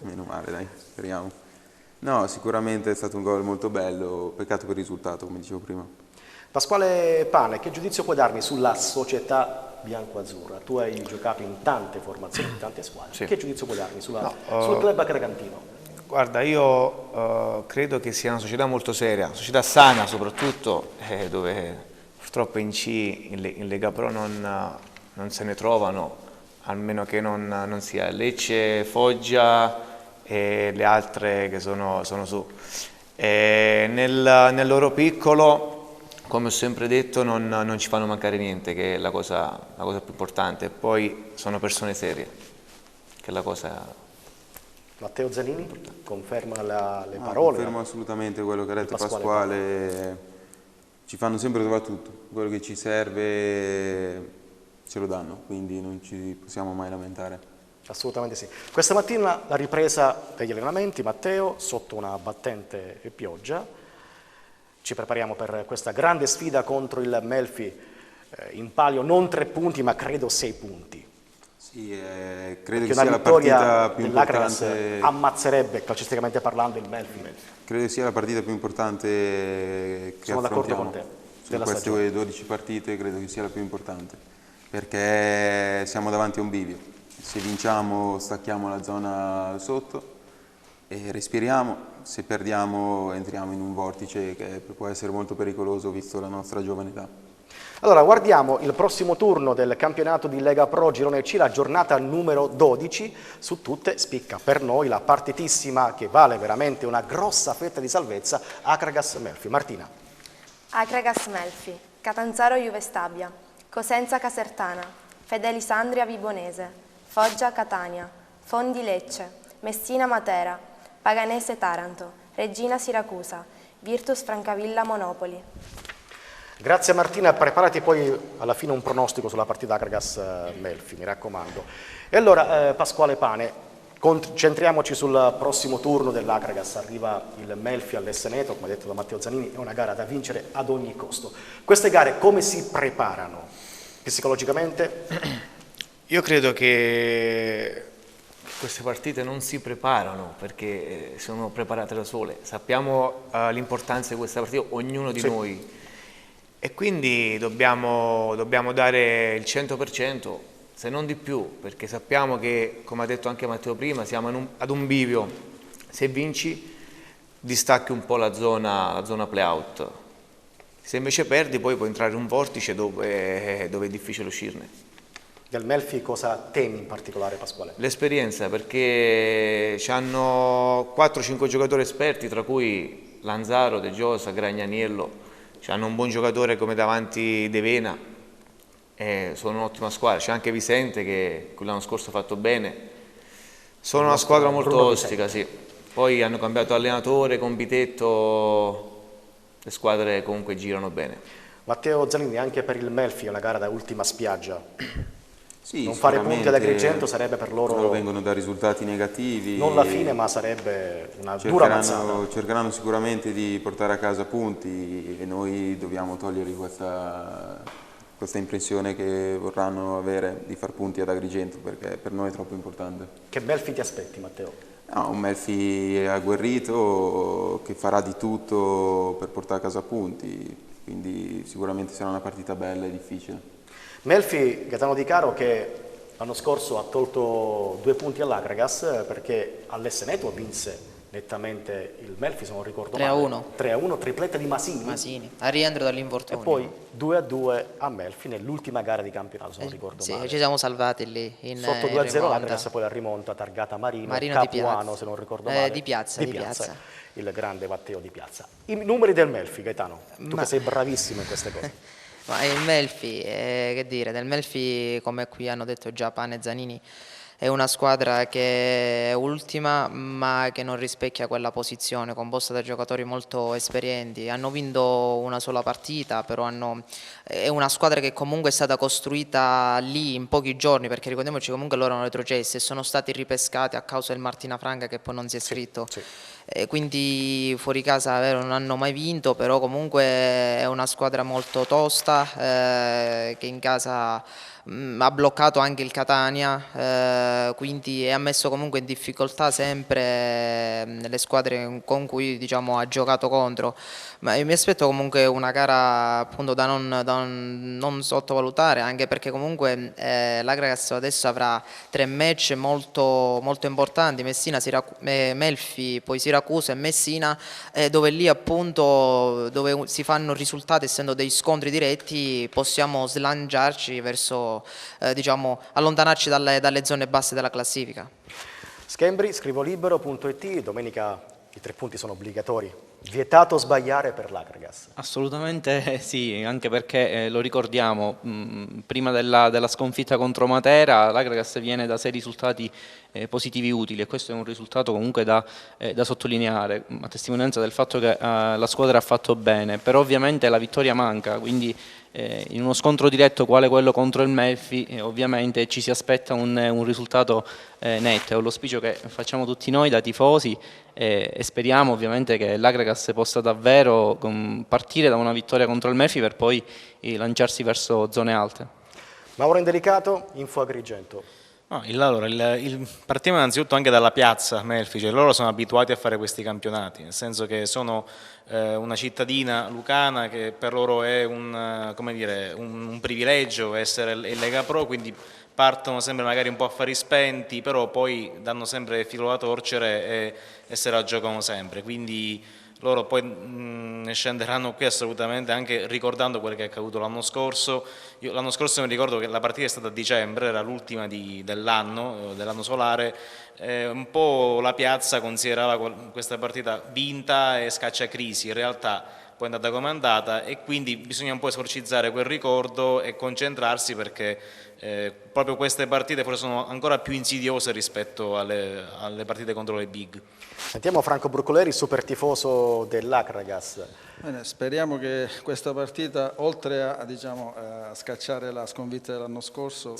Meno male, dai, speriamo. No, sicuramente è stato un gol molto bello, peccato per il risultato, come dicevo prima. Pasquale Pane, che giudizio puoi darmi sulla società bianco-azzurra? Tu hai giocato in tante formazioni, in tante squadre. Sì. Che giudizio puoi darmi sul club acragantino? Guarda, io credo che sia una società molto seria, una società sana soprattutto, dove purtroppo in C, in Lega Pro non se ne trovano, almeno che non sia Lecce, Foggia e le altre che sono su. Nel loro piccolo, come ho sempre detto, non ci fanno mancare niente, che è la cosa più importante. Poi sono persone serie, che è la cosa... Matteo Zanini conferma le parole? Confermo assolutamente quello che ha detto Pasquale. Ci fanno sempre trovare tutto, quello che ci serve ce lo danno, quindi non ci possiamo mai lamentare. Assolutamente sì. Questa mattina la ripresa degli allenamenti, Matteo, sotto una battente pioggia. Ci prepariamo per questa grande sfida contro il Melfi, in palio non 3 punti ma credo 6 punti. Sì, credo Perché che una sia la vittoria partita più dell'Akragas importante. ammazzerebbe calcisticamente parlando il Melfi. Credo che sia la partita più importante che Sono d'accordo affrontiamo. con te. Su Della queste stagione. 12 partite credo che sia la più importante, perché siamo davanti a un bivio. Se vinciamo stacchiamo la zona sotto e respiriamo, se perdiamo entriamo in un vortice che può essere molto pericoloso visto la nostra giovane età. Allora, guardiamo il prossimo turno del campionato di Lega Pro Girone C, la giornata numero 12. Su tutte spicca per noi la partitissima che vale veramente una grossa fetta di salvezza, Akragas Melfi. Martina. Akragas Melfi, Catanzaro Juve Stabia, Cosenza Casertana, Fedelisandria Vibonese, Foggia Catania, Fondi Lecce, Messina Matera, Paganese Taranto, Regina Siracusa, Virtus Francavilla Monopoli. Grazie Martina, preparati poi alla fine un pronostico sulla partita Akragas Melfi, mi raccomando. E allora Pasquale Pane, concentriamoci sul prossimo turno dell'Akragas, arriva il Melfi all'Esseneto, come detto da Matteo Zanini, è una gara da vincere ad ogni costo. Queste gare come si preparano psicologicamente? Io credo che queste partite non si preparano perché sono preparate da sole. Sappiamo l'importanza di questa partita, ognuno di noi, e quindi dobbiamo dare il 100%, se non di più, perché sappiamo che, come ha detto anche Matteo prima, siamo ad un bivio. Se vinci distacchi un po' la zona play-out, se invece perdi poi puoi entrare in un vortice dove è difficile uscirne. Del Melfi cosa temi in particolare, Pasquale? L'esperienza, perché hanno 4-5 giocatori esperti, tra cui Lanzaro, De Giosa, Gragnaniello, hanno un buon giocatore come davanti De Vena, sono un'ottima squadra, c'è anche Vicente che l'anno scorso ha fatto bene, sono una squadra molto ostica, sì. Poi hanno cambiato allenatore, con Bitetto, le squadre comunque girano bene. Matteo Zanini, anche per il Melfi è una gara da ultima spiaggia. Sì, non fare punti ad Agrigento sarebbe per loro vengono da risultati negativi. Non la fine, ma sarebbe una dura mazzata. Cercheranno sicuramente di portare a casa punti e noi dobbiamo togliergli questa impressione che vorranno avere di far punti ad Agrigento, perché per noi è troppo importante. Che Melfi ti aspetti, Matteo? No, un Melfi agguerrito che farà di tutto per portare a casa punti, quindi sicuramente sarà una partita bella e difficile. Melfi, Gaetano Di Caro, che l'anno scorso ha tolto 2 punti all'Akragas perché all'Esseneto vinse nettamente il Melfi, se non ricordo male. 3-1, tripletta di Masini. A rientro dall'infortunio. E poi 2-2 a Melfi nell'ultima gara di campionato, se non ricordo male. Sì, ci siamo salvati lì. Sotto 2-0 l'Akragas poi la rimonta targata Marino Capuano, se non ricordo male. Di Piazza. Il grande Matteo Di Piazza. I numeri del Melfi, Gaetano, tu che sei bravissimo in queste cose. Ma il Melfi, che dire, del Melfi, come qui hanno detto già Pane e Zanini, è una squadra che è ultima ma che non rispecchia quella posizione, composta da giocatori molto esperienti. Hanno vinto una sola partita, però è una squadra che comunque è stata costruita lì in pochi giorni, perché ricordiamoci comunque loro erano retrocessi e sono stati ripescati a causa del Martina Franca che poi non si è iscritto. Quindi fuori casa non hanno mai vinto, però comunque è una squadra molto tosta che in casa ha bloccato anche il Catania, quindi ha messo comunque in difficoltà sempre le squadre con cui ha giocato contro. Ma io mi aspetto comunque una gara appunto da non sottovalutare, anche perché comunque l'Akragas adesso avrà 3 match molto, molto importanti: Melfi, poi Siracusa e Messina, dove lì appunto dove si fanno risultati, essendo dei scontri diretti, possiamo slanciarci verso allontanarci dalle zone basse della classifica. Schembri, scrivolibero.it, domenica i 3 punti sono obbligatori. Vietato sbagliare per l'Akragas. Assolutamente sì, anche perché lo ricordiamo, prima della sconfitta contro Matera l'Akragas viene da 6 risultati positivi utili, e questo è un risultato comunque da sottolineare, a testimonianza del fatto che la squadra ha fatto bene, però ovviamente la vittoria manca, quindi in uno scontro diretto quale quello contro il Melfi ovviamente ci si aspetta un risultato netto, è l'auspicio che facciamo tutti noi da tifosi, e speriamo ovviamente che l'Agragas possa davvero partire da una vittoria contro il Melfi per poi lanciarsi verso zone alte. Mauro Indelicato, Info Agrigento. No, partiamo innanzitutto anche dalla piazza Melfi, cioè loro sono abituati a fare questi campionati, nel senso che sono una cittadina lucana che per loro è un privilegio essere in Lega Pro, quindi partono sempre magari un po' a fari spenti, però poi danno sempre filo alla torcere e se la giocano sempre, quindi loro poi ne scenderanno qui assolutamente anche ricordando quello che è accaduto l'anno scorso. Io l'anno scorso mi ricordo che la partita è stata a dicembre, era l'ultima dell'anno solare, un po' la piazza considerava questa partita vinta e scacciacrisi, in realtà poi è andata come è andata e quindi bisogna un po' esorcizzare quel ricordo e concentrarsi perché proprio queste partite forse sono ancora più insidiose rispetto alle partite contro le big. Sentiamo Franco Brucoleri, super tifoso dell'Akragas. Bene, speriamo che questa partita, oltre a scacciare la sconfitta dell'anno scorso,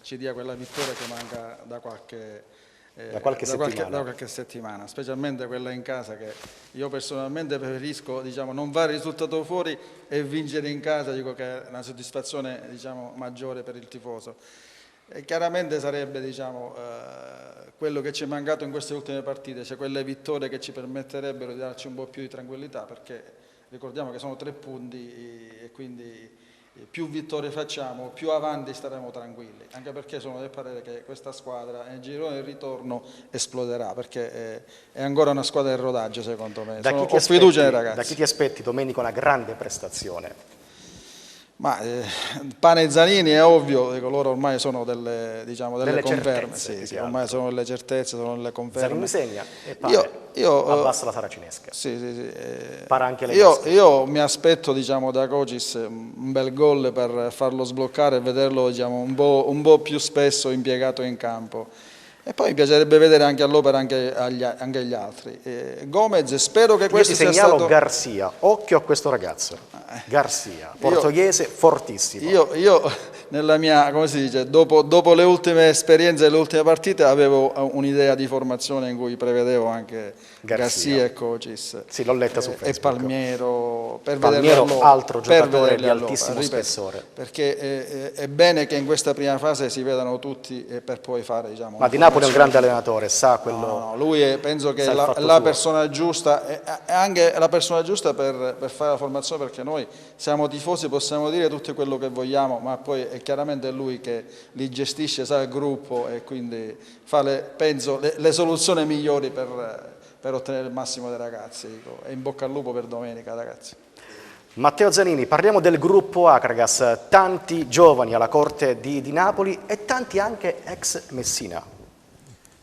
ci dia quella vittoria che manca da qualche settimana, specialmente quella in casa, che io personalmente preferisco non fare il risultato fuori e vincere in casa, dico che è una soddisfazione maggiore per il tifoso. E chiaramente sarebbe quello che ci è mancato in queste ultime partite, cioè quelle vittorie che ci permetterebbero di darci un po' più di tranquillità, perché ricordiamo che sono 3 punti e quindi più vittorie facciamo, più avanti staremo tranquilli, anche perché sono del parere che questa squadra nel girone del ritorno esploderà, perché è ancora una squadra in rodaggio secondo me. Ho fiducia nei ragazzi. Da chi ti aspetti domenica una grande prestazione? Ma Pane e Zanini è ovvio, loro ormai sono delle conferme, ormai sono delle certezze, sono delle conferme. Zanini segna e Pane abbassa la saracinesca. Para anche io mi aspetto da Kocis un bel gol per farlo sbloccare e vederlo un po' più spesso impiegato in campo. E poi mi piacerebbe vedere anche all'opera anche gli altri. Gomez, spero che questo sia stato... Io ti segnalo Garcia, occhio a questo ragazzo. Garcia, portoghese, fortissimo. Io nella mia, come si dice, dopo le ultime esperienze e le ultime partite avevo un'idea di formazione in cui prevedevo anche Garcia e Kocis. Sì, l'ho letta su Facebook. E Palmiero, altro giocatore di altissimo spessore. Perché è bene che in questa prima fase si vedano tutti per poi fare, Ma di Napoli è un grande allenatore, sa quello. No, lui penso che è la persona giusta, è anche la persona giusta per fare la formazione, perché noi siamo tifosi, possiamo dire tutto quello che vogliamo, ma poi è chiaramente lui che li gestisce, sa il gruppo e quindi fa penso le soluzioni migliori per ottenere il massimo dei ragazzi. E in bocca al lupo per domenica, ragazzi. Matteo Zanini, parliamo del gruppo Akragas, tanti giovani alla corte di Napoli e tanti anche ex Messina.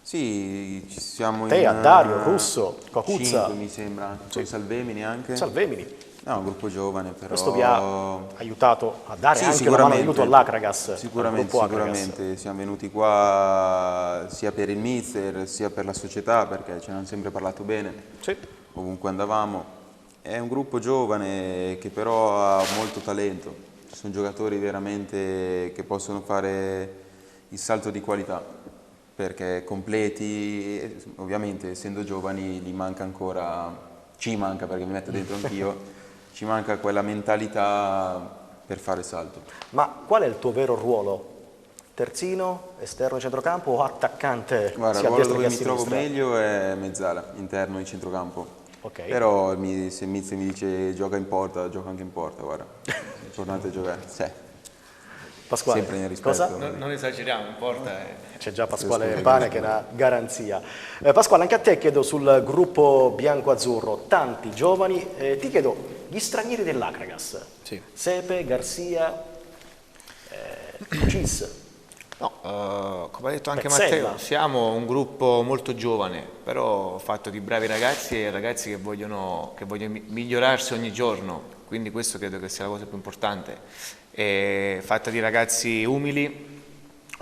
Sì, ci siamo Tea, Dario, Russo, Cocuzza. 5 mi sembra, con Salvemini anche. Salvemini. No, un gruppo giovane però. Questo vi ha aiutato a dare anche una mano d'aiuto all'Akragas. Sicuramente, siamo venuti qua sia per il mister sia per la società, perché ce ne hanno sempre parlato bene, ovunque andavamo. È un gruppo giovane che però ha molto talento, ci sono giocatori veramente che possono fare il salto di qualità, perché completi, ovviamente essendo giovani gli manca ancora, ci manca perché mi metto dentro anch'io, ci manca quella mentalità per fare il salto. Ma qual è il tuo vero ruolo? Terzino, esterno di centrocampo o attaccante? Guarda, il ruolo dove mi trovo meglio è mezzala, interno di centrocampo. Però se il mister mi dice gioca in porta, gioco anche in porta, guarda, importante giocare. Pasquale, sempre nel rispetto. Non esageriamo, in porta. C'è già Pasquale Pane che è una garanzia. Pasquale, anche a te chiedo sul gruppo bianco-azzurro, tanti giovani, ti chiedo gli stranieri dell'Akragas, Sepe, Garcia, Cis. No, come ha detto anche Pezzella. Matteo, siamo un gruppo molto giovane, però fatto di bravi ragazzi e ragazzi che vogliono migliorarsi ogni giorno, quindi questo credo che sia la cosa più importante. È fatta di ragazzi umili,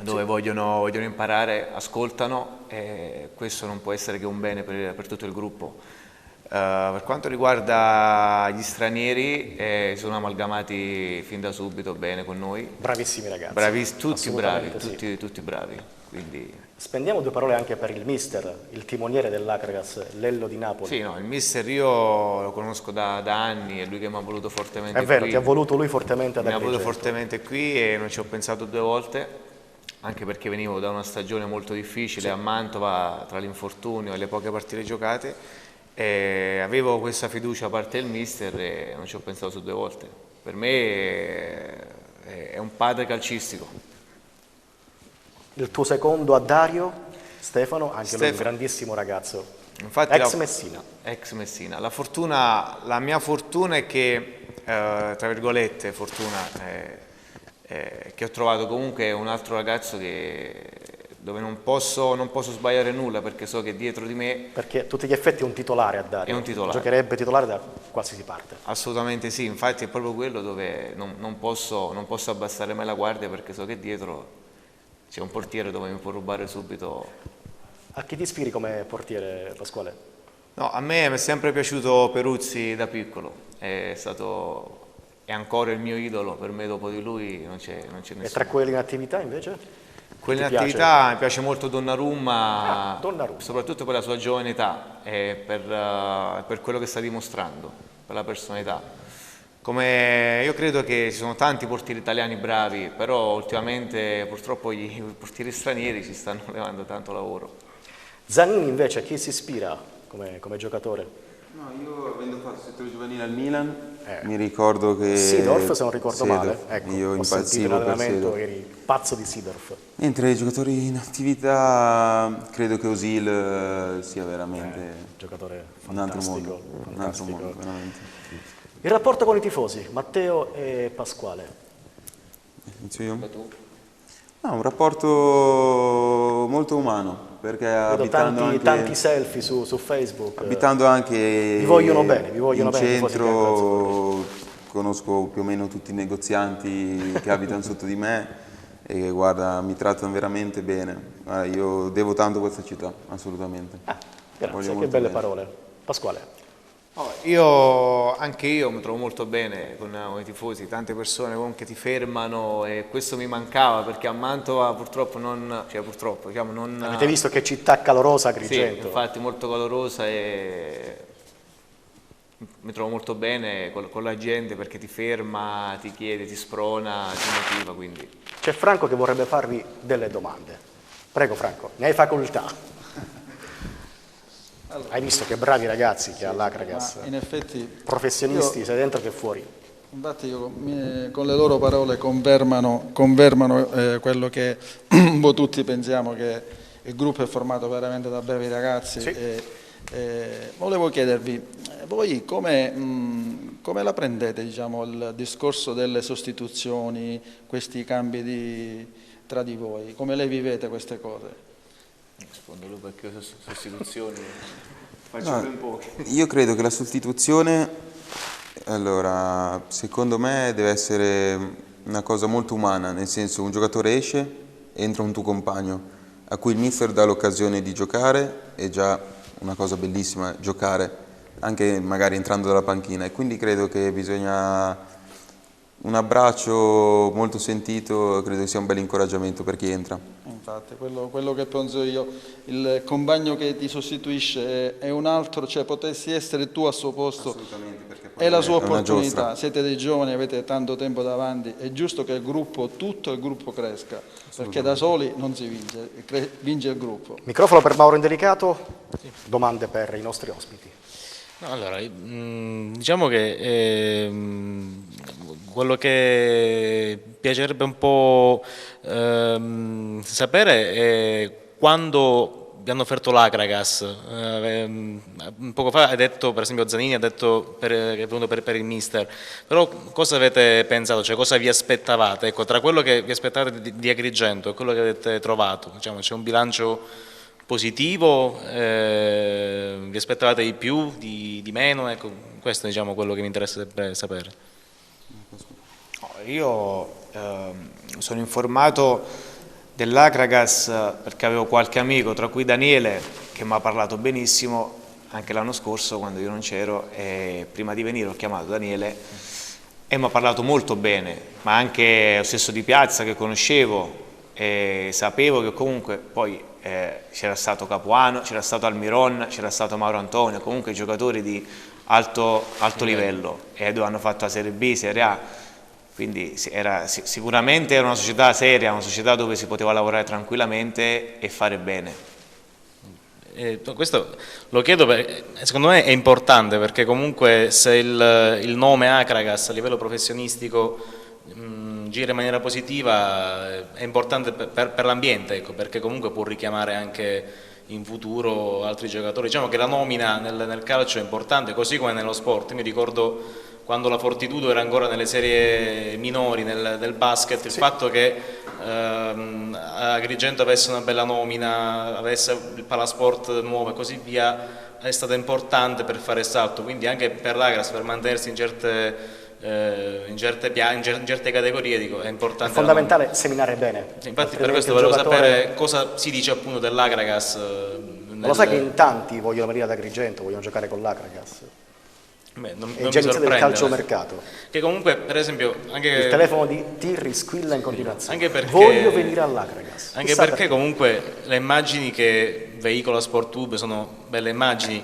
dove vogliono imparare, ascoltano, e questo non può essere che un bene per tutto il gruppo. Per quanto riguarda gli stranieri, sono amalgamati fin da subito bene con noi. Bravissimi ragazzi. Tutti bravi, sì. tutti bravi. Quindi... Spendiamo due parole anche per il mister, il timoniere dell'Akragas, Lello di Napoli. Sì, no, il mister io lo conosco da anni, è lui che mi ha voluto fortemente qui. È vero, ti ha voluto lui fortemente ad Mi ha voluto Agrigento. fortemente qui e non ci ho pensato due volte, anche perché venivo da una stagione molto difficile a Mantova, tra l'infortunio e le poche partite giocate, e avevo questa fiducia a parte il mister e non ci ho pensato su due volte. Per me è un padre calcistico. Il tuo secondo a Dario, Stefano, anche lui un grandissimo ragazzo. Infatti ex Messina. Ex Messina. La mia fortuna è che, tra virgolette, che ho trovato comunque un altro ragazzo dove non posso sbagliare nulla, perché so che dietro di me... Perché a tutti gli effetti è un titolare a Dario. È un titolare. Giocherebbe titolare da qualsiasi parte. Assolutamente sì, infatti è proprio quello dove non posso abbassare mai la guardia, perché so che dietro c'è un portiere dove mi può rubare subito. A chi ti ispiri come portiere, Pasquale? No, a me mi è sempre piaciuto Peruzzi da piccolo, è ancora il mio idolo, per me dopo di lui non c'è nessuno. E tra quelli in attività invece? Quelli in attività mi piace molto Donnarumma, Donnarumma, soprattutto per la sua giovane età e per quello che sta dimostrando, per la personalità. Io credo che ci sono tanti portieri italiani bravi, però ultimamente purtroppo i portieri stranieri ci stanno levando tanto lavoro. Zanini invece, a chi si ispira come giocatore? No, io avendo fatto il settore giovanile al Milan, mi ricordo che... Sidorf, se non ricordo male. Ecco, io ho sentito in impazzivo per allenamento, Sidorf. eri pazzo di Sidorf. Mentre i giocatori in attività, credo che Osil sia veramente giocatore un altro fantastico, mondo, fantastico. veramente. Il rapporto con i tifosi, Matteo e Pasquale? Inizio io? No, un rapporto molto umano, perché Vedo abitando tanti selfie su Facebook. Abitando anche vi vogliono bene, in bene, centro, conosco più o meno tutti i negozianti che abitano sotto di me e guarda, mi trattano veramente bene. Guarda, io devo tanto a questa città, assolutamente. Grazie, che belle parole. Pasquale? Anche io mi trovo molto bene con i tifosi, tante persone comunque ti fermano e questo mi mancava, perché a Mantova purtroppo non... Avete visto che città calorosa Agrigento? Sì, infatti molto calorosa e mi trovo molto bene con la gente, perché ti ferma, ti chiede, ti sprona, ti motiva, quindi... C'è Franco che vorrebbe farvi delle domande. Prego Franco, ne hai facoltà. Allora, hai visto che bravi ragazzi che ha l'Akragas, in effetti professionisti sia dentro che fuori. Infatti con le loro parole confermano quello che un po' tutti pensiamo, che il gruppo è formato veramente da bravi ragazzi. Sì. Volevo chiedervi, voi come la prendete, il discorso delle sostituzioni, questi cambi tra di voi? Come le vivete queste cose? Rispondo lui, perché io sostituzioni faccio ben poche. Io credo che la sostituzione, allora, secondo me deve essere una cosa molto umana, nel senso un giocatore esce, entra un tuo compagno a cui il mister dà l'occasione di giocare, è già una cosa bellissima giocare, anche magari entrando dalla panchina, e quindi credo che bisogna un abbraccio molto sentito, credo sia un bel incoraggiamento per chi entra. Infatti, quello che penso io, il compagno che ti sostituisce è un altro, cioè potessi essere tu al suo posto. Assolutamente, perché poi è la sua è una opportunità. giostra. Siete dei giovani, avete tanto tempo davanti, è giusto che tutto il gruppo cresca, perché da soli non si vince, vince il gruppo. Microfono per Mauro Indelicato, domande per i nostri ospiti. No, allora, diciamo che quello che piacerebbe un po' sapere è quando vi hanno offerto l'Akragas. Poco fa hai detto, per esempio Zanini ha detto che è venuto per il mister, però cosa avete pensato, cioè cosa vi aspettavate? Ecco, tra quello che vi aspettavate di Agrigento e quello che avete trovato, diciamo, c'è un bilancio positivo, vi aspettavate di più, di meno? Ecco, questo è, diciamo, quello che mi interessa sapere. Io sono informato Dell'Akragas, perché avevo qualche amico, tra cui Daniele, che mi ha parlato benissimo anche l'anno scorso quando io non c'ero, e prima di venire ho chiamato Daniele e mi ha parlato molto bene, ma anche lo stesso Di Piazza che conoscevo, e sapevo che comunque poi c'era stato Capuano, c'era stato Almiron, c'era stato Mauro Antonio, comunque giocatori di alto livello, e dove hanno fatto la Serie B, Serie A. Quindi sicuramente era una società seria, una società dove si poteva lavorare tranquillamente e fare bene. Questo lo chiedo perché secondo me è importante, perché comunque se il nome Akragas a livello professionistico gira in maniera positiva è importante per l'ambiente, ecco, perché comunque può richiamare anche in futuro altri giocatori. Diciamo che la nomina nel calcio è importante, così come nello sport. Io mi ricordo quando la Fortitudo era ancora nelle serie minori del basket, il fatto che Agrigento avesse una bella nomina, avesse il Palasport nuovo e così via, è stato importante per fare salto, quindi anche per l'Agras, per mantenersi in certe categorie, dico, è importante. È fondamentale seminare bene. Infatti per questo volevo sapere cosa si dice appunto dell'Akragas. Lo sai che in tanti vogliono venire ad Agrigento, vogliono giocare con l'Akragas. Non è già iniziato il calciomercato. Che comunque, per esempio, anche il telefono di Tirri squilla in continuazione. Anche perché, voglio venire all'Akragas. Anche perché comunque le immagini che veicola SportTube sono belle immagini.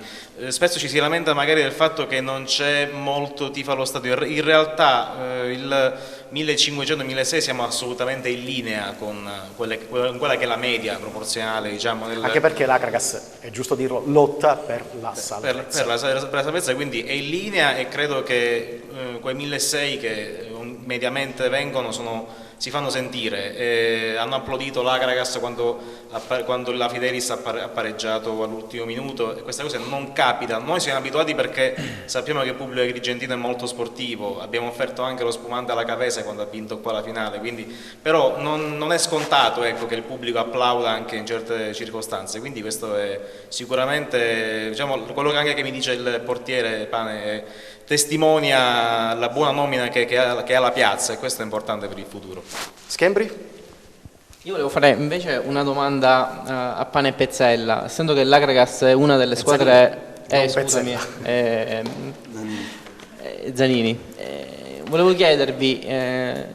Spesso ci si lamenta magari del fatto che non c'è molto tifo allo stadio. In realtà il 1500-1600 siamo assolutamente in linea con quella che è la media proporzionale, diciamo. Anche perché l'Akragas, è giusto dirlo, lotta per la salvezza. Per la salvezza, quindi è in linea, e credo che quei 1600 che mediamente vengono si fanno sentire. Hanno applaudito l'Akragas quando la Fidelis ha pareggiato all'ultimo minuto, e questa cosa non capita. Noi siamo abituati perché sappiamo che il pubblico agrigentino è molto sportivo, abbiamo offerto anche lo spumante alla Cavese quando ha vinto qua la finale, quindi, però non è scontato, ecco, che il pubblico applauda anche in certe circostanze, quindi questo è sicuramente, diciamo, quello che mi dice il portiere Pane testimonia la buona nomina che ha la piazza, e questo è importante per il futuro. Schembri? Io volevo fare invece una domanda a Pane e Pezzella, essendo che l'Akragas è una delle squadre... scusami, Zanini. Volevo chiedervi,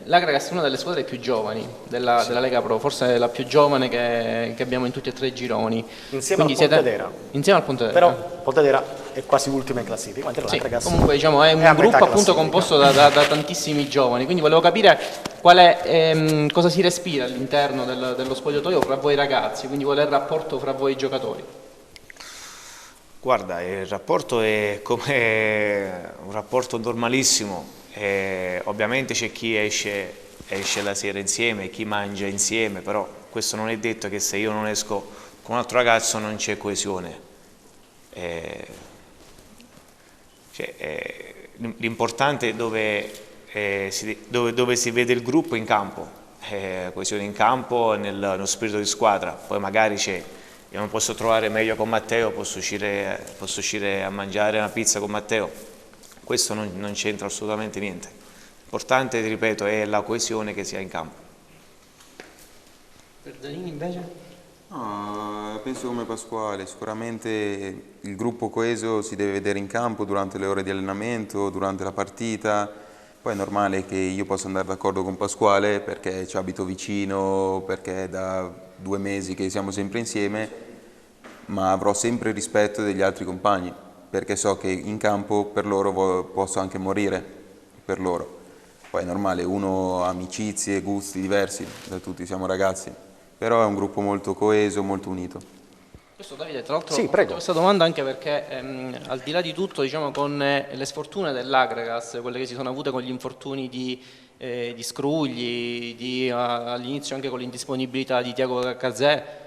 l'Akragas è una delle squadre più giovani della Lega Pro, forse la più giovane che abbiamo in tutti e tre i gironi. Insieme al Pontedera. Insieme al Pontedera. Però Pontedera è quasi ultima in classifica, mentre l'Akragas comunque diciamo, è un gruppo appunto composto da tantissimi giovani, quindi volevo capire cosa si respira all'interno dello spogliatoio fra voi ragazzi, quindi qual è il rapporto fra voi giocatori? Guarda, il rapporto è come un rapporto normalissimo. Ovviamente c'è chi esce la sera insieme, chi mangia insieme, però questo non è detto che se io non esco con un altro ragazzo non c'è coesione. L'importante è dove si vede il gruppo in campo, coesione in campo, nello spirito di squadra. Poi magari io non posso trovare meglio con Matteo, posso uscire a mangiare una pizza con Matteo. Questo non c'entra assolutamente niente. L'importante, ti ripeto, è la coesione che si ha in campo. Per Zanini invece? No, penso come Pasquale, sicuramente il gruppo coeso si deve vedere in campo durante le ore di allenamento, durante la partita. Poi è normale che io possa andare d'accordo con Pasquale perché ci abito vicino, perché è da 2 mesi che siamo sempre insieme, ma avrò sempre il rispetto degli altri compagni, perché so che in campo per loro posso anche morire per loro. Poi è normale, uno ha amicizie, gusti diversi, da tutti siamo ragazzi, però è un gruppo molto coeso, molto unito. Questo Davide, tra l'altro ho fatto questa domanda anche perché al di là di tutto, diciamo, con le sfortune dell'Akragas, quelle che si sono avute con gli infortuni di Scrugli, all'inizio anche con l'indisponibilità di Tiago Cazè,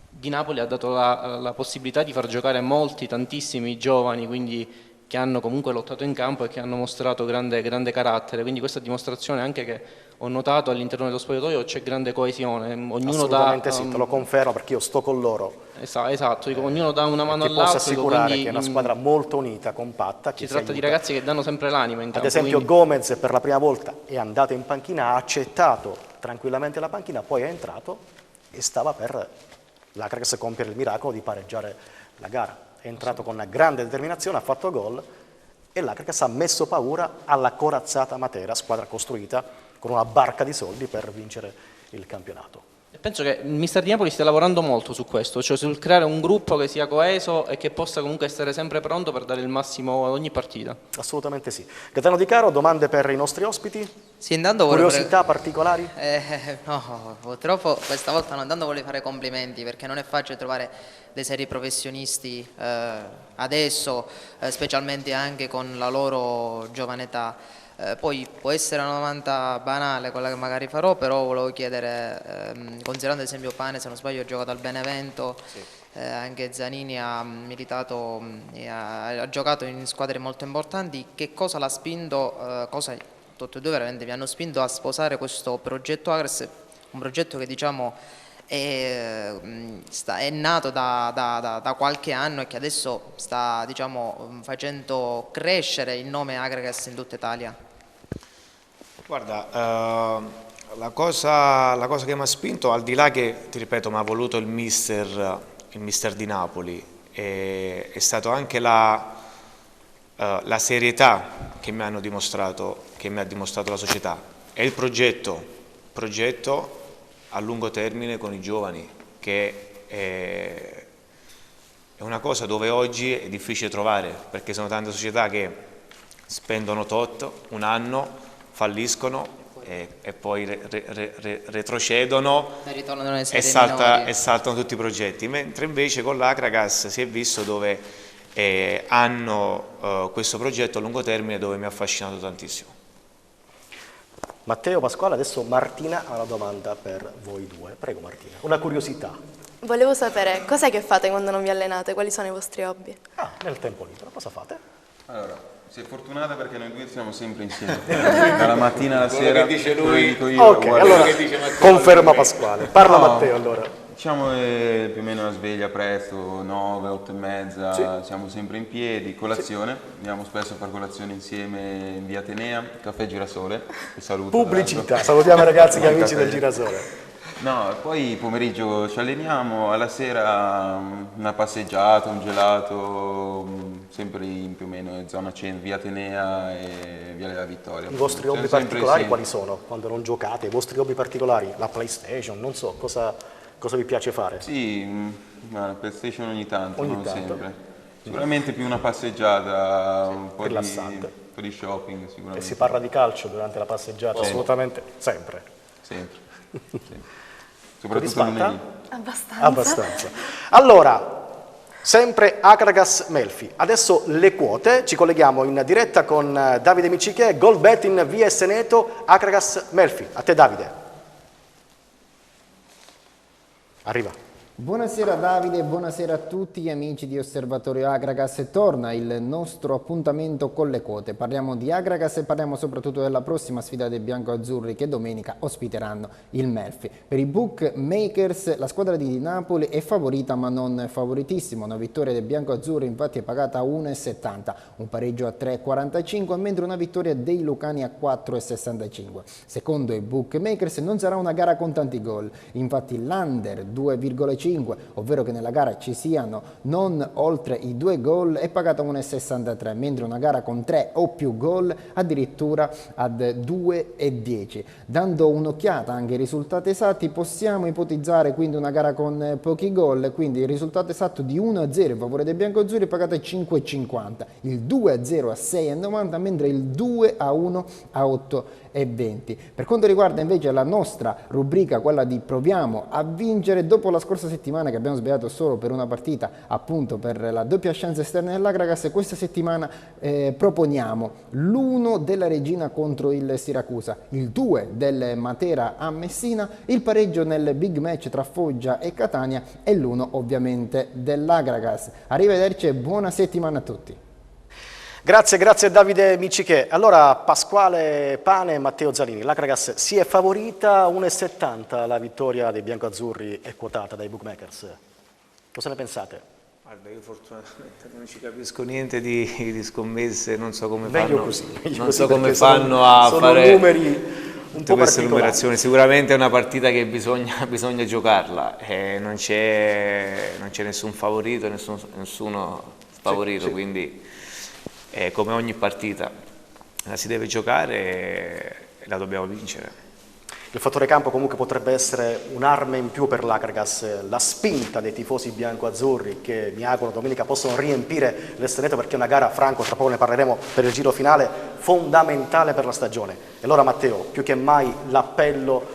di Napoli ha dato la possibilità di far giocare tantissimi giovani, quindi che hanno comunque lottato in campo e che hanno mostrato grande carattere, quindi questa dimostrazione anche che ho notato all'interno dello spogliatoio c'è grande coesione, ognuno assolutamente sì, te lo confermo perché io sto con loro. Esatto, dico, ognuno dà una mano all'altro. Ti posso assicurare che è una squadra molto unita, compatta. Si tratta di ragazzi che danno sempre l'anima in campo. Ad esempio Gomez per la prima volta è andato in panchina, ha accettato tranquillamente la panchina, poi è entrato e stava per l'Akragas compiere il miracolo di pareggiare la gara. È entrato con una grande determinazione, ha fatto gol e l'Akragas ha messo paura alla corazzata Matera, squadra costruita con una barca di soldi per vincere il campionato. Penso che il mister di Napoli stia lavorando molto su questo, cioè sul creare un gruppo che sia coeso e che possa comunque essere sempre pronto per dare il massimo ad ogni partita. Assolutamente sì. Gaetano Di Caro, domande per i nostri ospiti? Sì, intanto Curiosità particolari? No, purtroppo questa volta non tanto voglio fare complimenti perché non è facile trovare dei seri professionisti adesso, specialmente anche con la loro giovane età. Poi può essere una domanda banale quella che magari farò, però volevo chiedere, considerando ad esempio Pane, se non sbaglio ha giocato al Benevento, sì. Anche Zanini ha militato e ha giocato in squadre molto importanti, che cosa l'ha spinto, tutti e due veramente vi hanno spinto a sposare questo progetto Akragas, un progetto che diciamo è nato da qualche anno e che adesso sta diciamo, facendo crescere il nome Akragas in tutta Italia? Guarda, la cosa che mi ha spinto, al di là che, ti ripeto, mi ha voluto il mister di Napoli, è stato anche la serietà che mi ha dimostrato la società e il progetto a lungo termine con i giovani, che è una cosa dove oggi è difficile trovare, perché sono tante società che spendono tot, un anno, falliscono e poi retrocedono e saltano tutti i progetti, mentre invece con l'Akragas si è visto dove hanno questo progetto a lungo termine dove mi ha affascinato tantissimo. Matteo, Pasquale, adesso Martina ha una domanda per voi due. Prego Martina, una curiosità. Volevo sapere, cos'è che fate quando non vi allenate? Quali sono i vostri hobby? Nel tempo libero, cosa fate? Allora, sei fortunata perché noi due siamo sempre insieme, dalla mattina alla sera. Che dice lui. Dico io, Ok, allora conferma Pasquale. Parla Matteo allora. Diciamo più o meno la sveglia presto, 9, 8 e mezza, sì. Siamo sempre in piedi, colazione, andiamo spesso a fare colazione insieme in via Atenea, caffè Girasole, vi saluto. Pubblicità, salutiamo i ragazzi che amici del Girasole. No, poi pomeriggio ci alleniamo, alla sera una passeggiata, un gelato, sempre in più o meno zona via Atenea e via della Vittoria. I vostri hobby particolari quali sono? Quando non giocate, i vostri hobby particolari? La PlayStation, non so, cosa vi piace fare? Sì, la PlayStation ogni tanto, non sempre. Sicuramente più una passeggiata, un po' di shopping sicuramente. E si parla di calcio durante la passeggiata? Sì. Assolutamente, sempre. Sempre. Sì. Soprattutto lunedì. Abbastanza. Allora, sempre Akragas Melfi. Adesso le quote, ci colleghiamo in diretta con Davide Miciche, Goal Bet in VS Neto, Akragas Melfi. A te Davide. Arriva. Buonasera Davide, buonasera a tutti gli amici di Osservatorio Akragas. Torna il nostro appuntamento con le quote. Parliamo di Akragas e parliamo soprattutto della prossima sfida dei biancoazzurri che domenica ospiteranno il Melfi. Per i bookmakers la squadra di Napoli è favorita ma non favoritissima. Una vittoria dei biancoazzurri infatti è pagata a 1,70, un pareggio a 3,45 mentre una vittoria dei lucani a 4,65. Secondo i bookmakers non sarà una gara con tanti gol, infatti l'under 2,5, ovvero che nella gara ci siano non oltre i 2 gol, è pagata 1,63, mentre una gara con 3 o più gol addirittura ad 2,10. Dando un'occhiata anche ai risultati esatti possiamo ipotizzare quindi una gara con pochi gol, quindi il risultato esatto di 1-0 in favore dei biancoazzurri è pagata a 5,50, il 2-0 a 6,90 mentre il 2-1 a 8,20. Per quanto riguarda invece la nostra rubrica, quella di proviamo a vincere, dopo la scorsa settimana che abbiamo sbagliato solo per una partita appunto per la doppia chance esterna dell'Akragas, questa settimana proponiamo l'1 della Regina contro il Siracusa, il 2 del Matera a Messina, il pareggio nel big match tra Foggia e Catania e l'1 ovviamente dell'Akragas. Arrivederci e buona settimana a tutti. Grazie Davide Miciche. Allora Pasquale Pane e Matteo Zalini, l'Akragas si è favorita 1,70, la vittoria dei biancoazzurri è quotata dai bookmakers. Cosa ne pensate? Guarda, io fortunatamente non ci capisco niente di scommesse, non so come meglio fanno, così, non so come fanno a sono fare numeri tutte queste numerazioni. Sicuramente è una partita che bisogna giocarla, non c'è nessun favorito, nessuno sfavorito, quindi come ogni partita la si deve giocare e la dobbiamo vincere. Il fattore campo comunque potrebbe essere un'arma in più per l'Akragas, la spinta dei tifosi bianco-azzurri che mi auguro domenica possono riempire l'Esteneto, perché è una gara, Franco, tra poco ne parleremo, per il giro finale, fondamentale per la stagione. E allora Matteo, più che mai l'appello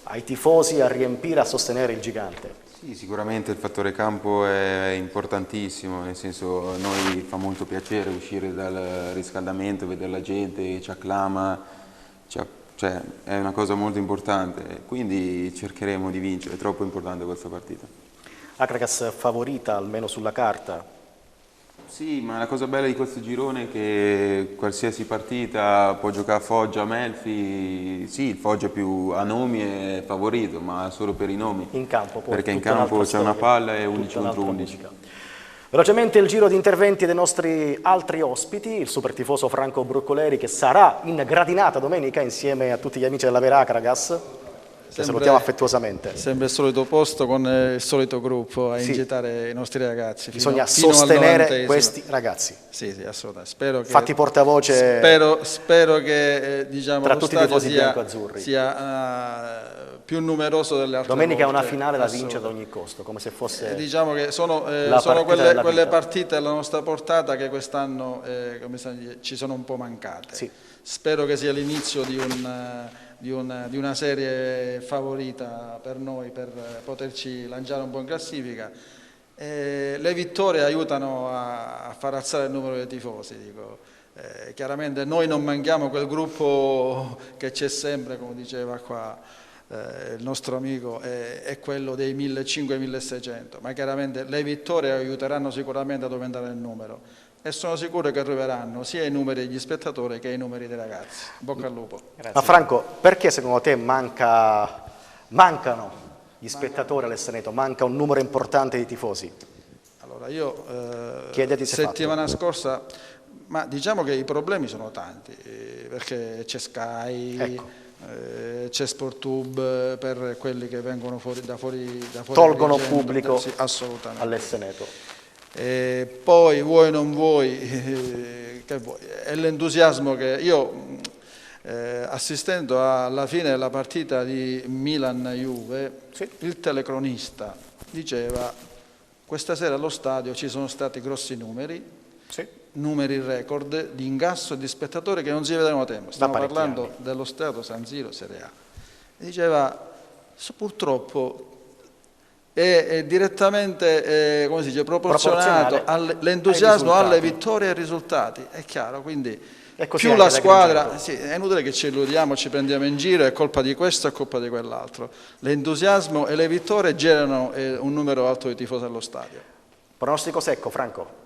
ai tifosi a riempire, a sostenere il gigante. Sì, sicuramente il fattore campo è importantissimo, nel senso a noi fa molto piacere uscire dal riscaldamento, vedere la gente che ci acclama, cioè è una cosa molto importante, quindi cercheremo di vincere, è troppo importante questa partita. Akragas favorita almeno sulla carta? Sì, ma la cosa bella di questo girone è che qualsiasi partita può giocare Foggia, Melfi, sì, il Foggia più a nomi è favorito, ma solo per i nomi. In campo poi. Perché in campo c'è una palla e 11 contro 11. Velocemente il giro di interventi dei nostri altri ospiti, il super tifoso Franco Broccoleri che sarà in gradinata domenica insieme a tutti gli amici della Vera Akragas. Salutiamo affettuosamente. Sempre il solito posto con il solito gruppo a ingettare i nostri ragazzi. Bisogna sostenere questi ragazzi. Sì, assolutamente. Spero che, fatti portavoce spero che tra tutti i tifosi bianco-azzurri sia più numeroso delle altre domenica volte. È una finale da vincere ad ogni costo, come se fosse diciamo che sono quelle partite alla nostra portata che quest'anno ci sono un po' mancate. Sì. Spero che sia l'inizio di una serie favorita per noi, per poterci lanciare un po' in classifica. Le vittorie aiutano a far alzare il numero dei tifosi, dico. Chiaramente noi non manchiamo quel gruppo che c'è sempre, come diceva qua il nostro amico, è quello dei 1500-1600, ma chiaramente le vittorie aiuteranno sicuramente ad aumentare il numero e sono sicuro che arriveranno sia i numeri degli spettatori che i numeri dei ragazzi. Bocca al lupo. Grazie. Ma Franco, perché secondo te mancano gli spettatori all'Esteneto, manca un numero importante di tifosi? Allora io settimana scorsa, ma diciamo che i problemi sono tanti, perché c'è Sky, ecco. C'è Sportube per quelli che vengono da fuori tolgono pubblico sì, assolutamente all'Esteneto. Poi vuoi non vuoi, che vuoi, è l'entusiasmo che io assistendo alla fine della partita di Milan-Juve, sì. Il telecronista diceva: questa sera allo stadio ci sono stati grossi numeri, sì. Numeri record di ingasso e di spettatori che non si vedevano da tempo. Stiamo parlando dello stadio San Siro Serie A. E diceva, purtroppo è direttamente come si dice, proporzionato all'entusiasmo, alle vittorie e ai risultati. È chiaro, quindi più la squadra, sì, è inutile che ci illudiamo, ci prendiamo in giro, è colpa di questo, è colpa di quell'altro. L'entusiasmo e le vittorie generano un numero alto di tifosi allo stadio. Pronostico secco, Franco?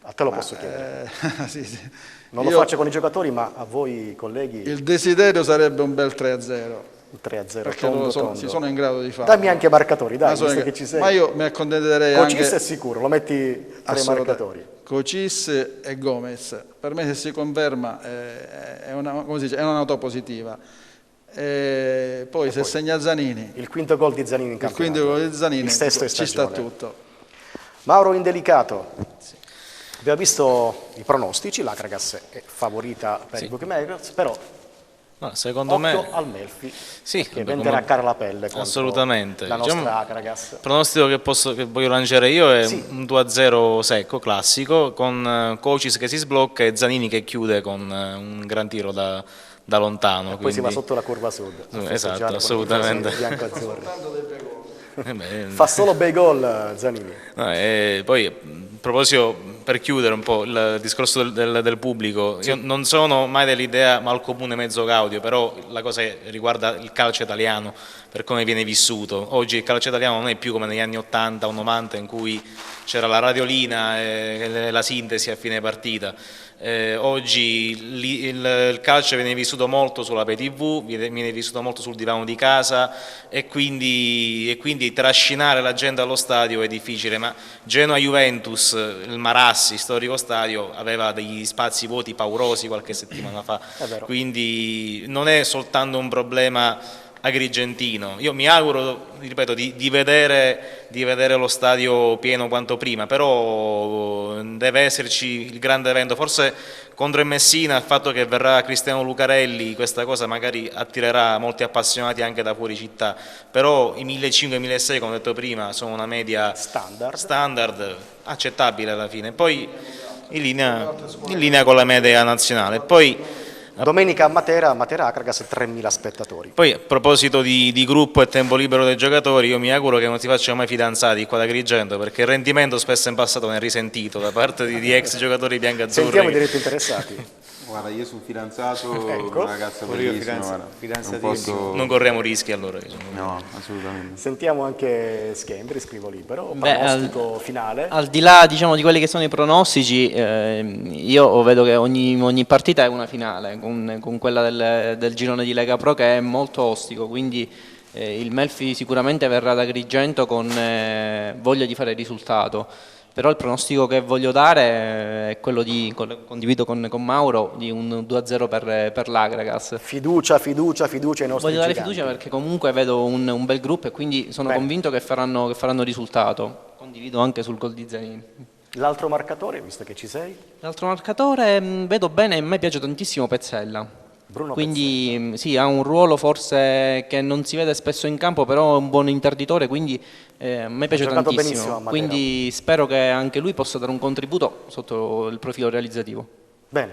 A te lo posso chiedere. Sì. Non lo faccio con i giocatori, ma a voi colleghi. Il desiderio sarebbe un bel 3-0. Un 3-0, perché si sono in grado di farlo. Dammi anche marcatori, dai, visto che ci sei. Ma io mi accontenterei anche... Cocis è sicuro, lo metti tra i marcatori. Cocis e Gomez. Per me se si conferma è una nota positiva. Poi se segna Zanini. Il quinto gol di Zanini in campionato. Il quinto gol di Zanini, ci sta tutto. Mauro Indelicato. Sì. Abbiamo visto i pronostici, l'Akragas è favorita per i bookmakers, però secondo me al Melfi, sì, che venderà cara la pelle assolutamente. La nostra Akragas. Il pronostico che voglio lanciare io è un 2-0 secco, classico, con Cocis che si sblocca e Zanini che chiude con un gran tiro da lontano. E poi si va sotto la curva sud. Esatto, assolutamente. Fa solo bei gol Zanini. Poi a proposito, per chiudere un po' il discorso del pubblico, io non sono mai dell'idea mal comune mezzo gaudio, però la cosa riguarda il calcio italiano, per come viene vissuto. Oggi il calcio italiano non è più come negli anni 80 o 90 in cui c'era la radiolina e la sintesi a fine partita. Oggi il calcio viene vissuto molto sulla pay TV, viene vissuto molto sul divano di casa e quindi trascinare la gente allo stadio è difficile, ma Genoa-Juventus, il Marassi, storico stadio, aveva degli spazi vuoti paurosi qualche settimana fa, quindi non è soltanto un problema agrigentino. Io mi auguro, ripeto, di vedere lo stadio pieno quanto prima, però deve esserci il grande evento. Forse contro il Messina il fatto che verrà Cristiano Lucarelli, questa cosa magari attirerà molti appassionati anche da fuori città, però i 1.500-1.600, come ho detto prima, sono una media standard accettabile alla fine, poi in linea con la media nazionale. Poi domenica a Matera Akragas 3.000 spettatori. Poi a proposito di gruppo e tempo libero dei giocatori, io mi auguro che non si facciano mai fidanzati qua da Agrigento, perché il rendimento spesso in passato ne è risentito da parte di ex giocatori biancazzurri. Sentiamo i diretti interessati. Guarda, io sono fidanzato, una ragazza bellissima, non corriamo rischi allora. No, assolutamente. Sentiamo anche Schembri, scrivo libero, pronostico finale. Al di là, diciamo, di quelli che sono i pronostici, io vedo che ogni partita è una finale, con quella del girone di Lega Pro che è molto ostico, quindi il Melfi sicuramente verrà ad Agrigento con voglia di fare risultato. Però il pronostico che voglio dare è quello condivido con Mauro, di un 2-0 per l'Akragas. Fiducia ai nostri Voglio dare giganti. fiducia perché comunque vedo un bel gruppo e quindi sono convinto che faranno risultato. Condivido anche sul gol di Zanini. L'altro marcatore, visto che ci sei? L'altro marcatore vedo bene, a me piace tantissimo Pezzella. Quindi sì, ha un ruolo forse che non si vede spesso in campo, però è un buon interditore, quindi a me piace tantissimo. Quindi spero che anche lui possa dare un contributo sotto il profilo realizzativo. Bene,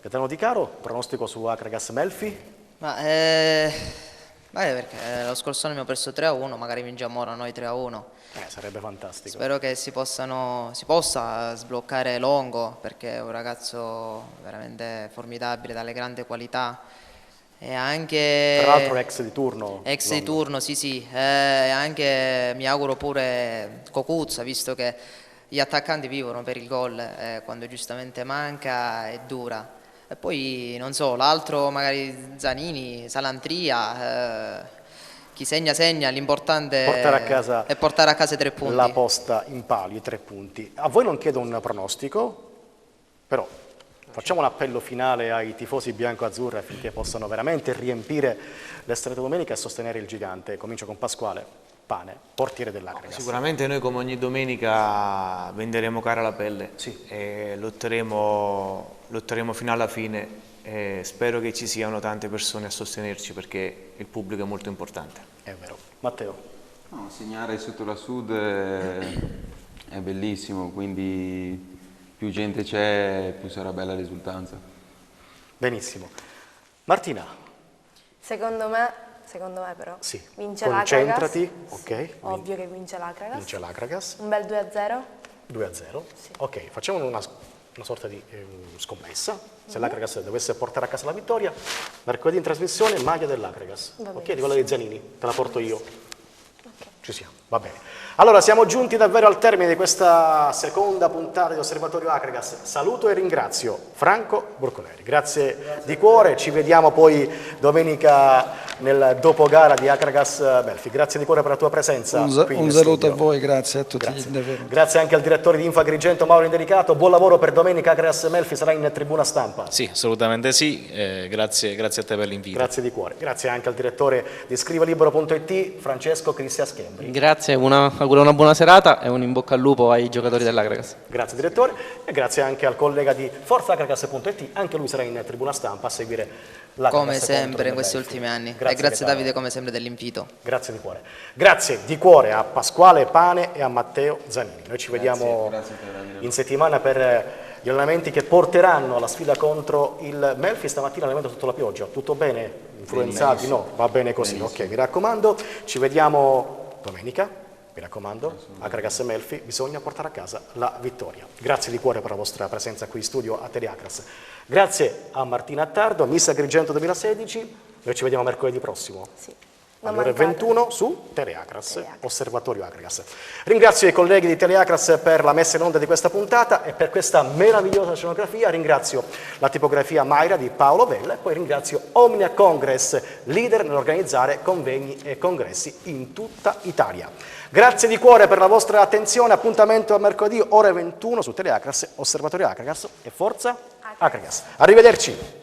Gaetano Di Caro, pronostico su Akragas Melfi? Perché lo scorso anno abbiamo perso 3-1, magari vinciamo ora noi 3-1. Sarebbe fantastico. Spero che si possa sbloccare Longo, perché è un ragazzo veramente formidabile, dalle grandi qualità. E anche, tra l'altro ex di turno. Ex di turno, sì. E anche mi auguro pure Cocuzza, visto che gli attaccanti vivono per il gol, quando giustamente manca è dura. E poi, non so, l'altro magari Zanini, Salantria, chi segna, l'importante è portare a casa i 3 punti. La posta in palio, i 3 punti. A voi non chiedo un pronostico, però facciamo un appello finale ai tifosi bianco-azzurri affinché possano veramente riempire l'Estreto domenica e sostenere il gigante. Comincio con Pasquale Pane, portiere dell'Akragas. Sicuramente noi come ogni domenica venderemo cara la pelle e lotteremo fino alla fine. Spero che ci siano tante persone a sostenerci perché il pubblico è molto importante. È vero. Matteo? No, segnare sotto la Sud è bellissimo, quindi più gente c'è, più sarà bella l'esultanza. Benissimo. Martina? Secondo me però vince concentrati. l'Akragas. Ok. Ovvio che vince l'Akragas. Vince l'Akragas. Un bel 2-0. 2-0? Sì. Ok, facciamo una sorta di scommessa. Se l'Akragas dovesse portare a casa la vittoria, mercoledì in trasmissione maglia dell'Akragas. Ok, di quella di Zanini, te la porto io. Okay. Ci siamo, va bene. Allora, siamo giunti davvero al termine di questa seconda puntata di Osservatorio Akragas. Saluto e ringrazio Franco Borconeri. Grazie di cuore, ci vediamo poi domenica nel dopogara di Akragas Melfi. Grazie di cuore per la tua presenza. Un saluto a voi, grazie a tutti. Grazie anche al direttore di Info Agrigento Mauro Indelicato. Buon lavoro per domenica. Akragas Melfi sarà in tribuna stampa. Sì, assolutamente sì. Grazie a te per l'invito. Grazie di cuore. Grazie anche al direttore di scrivolibero.it Francesco Cristian Schembri. Grazie, auguro una buona serata e un in bocca al lupo ai giocatori dell'Akragas. Grazie direttore e grazie anche al collega di forzaAkragas.it, anche lui sarà in tribuna stampa a seguire l'Akragas. Come sempre in questi ultimi anni. Grazie Davide come sempre dell'invito. Grazie di cuore. Grazie di cuore a Pasquale Pane e a Matteo Zanini. Noi ci vediamo in settimana per gli allenamenti che porteranno alla sfida contro il Melfi. Stamattina allenamento sotto la pioggia, tutto bene? Influenzati? No, va bene così. Ok, mi raccomando, ci vediamo domenica. Mi raccomando, Akragas Melfi, bisogna portare a casa la vittoria. Grazie di cuore per la vostra presenza qui in studio a Teleacras. Grazie a Martina Attardo, Miss Agrigento 2016. Noi ci vediamo mercoledì prossimo. Sì. alle ore 21 su Teleacras, Osservatorio Agragas. Ringrazio i colleghi di Teleacras per la messa in onda di questa puntata e per questa meravigliosa scenografia. Ringrazio la tipografia Mayra di Paolo Vella e poi ringrazio Omnia Congress, leader nell'organizzare convegni e congressi in tutta Italia. Grazie di cuore per la vostra attenzione, appuntamento a mercoledì ore 21 su Teleacras, Osservatorio Agragas e Forza Agragas. Arrivederci.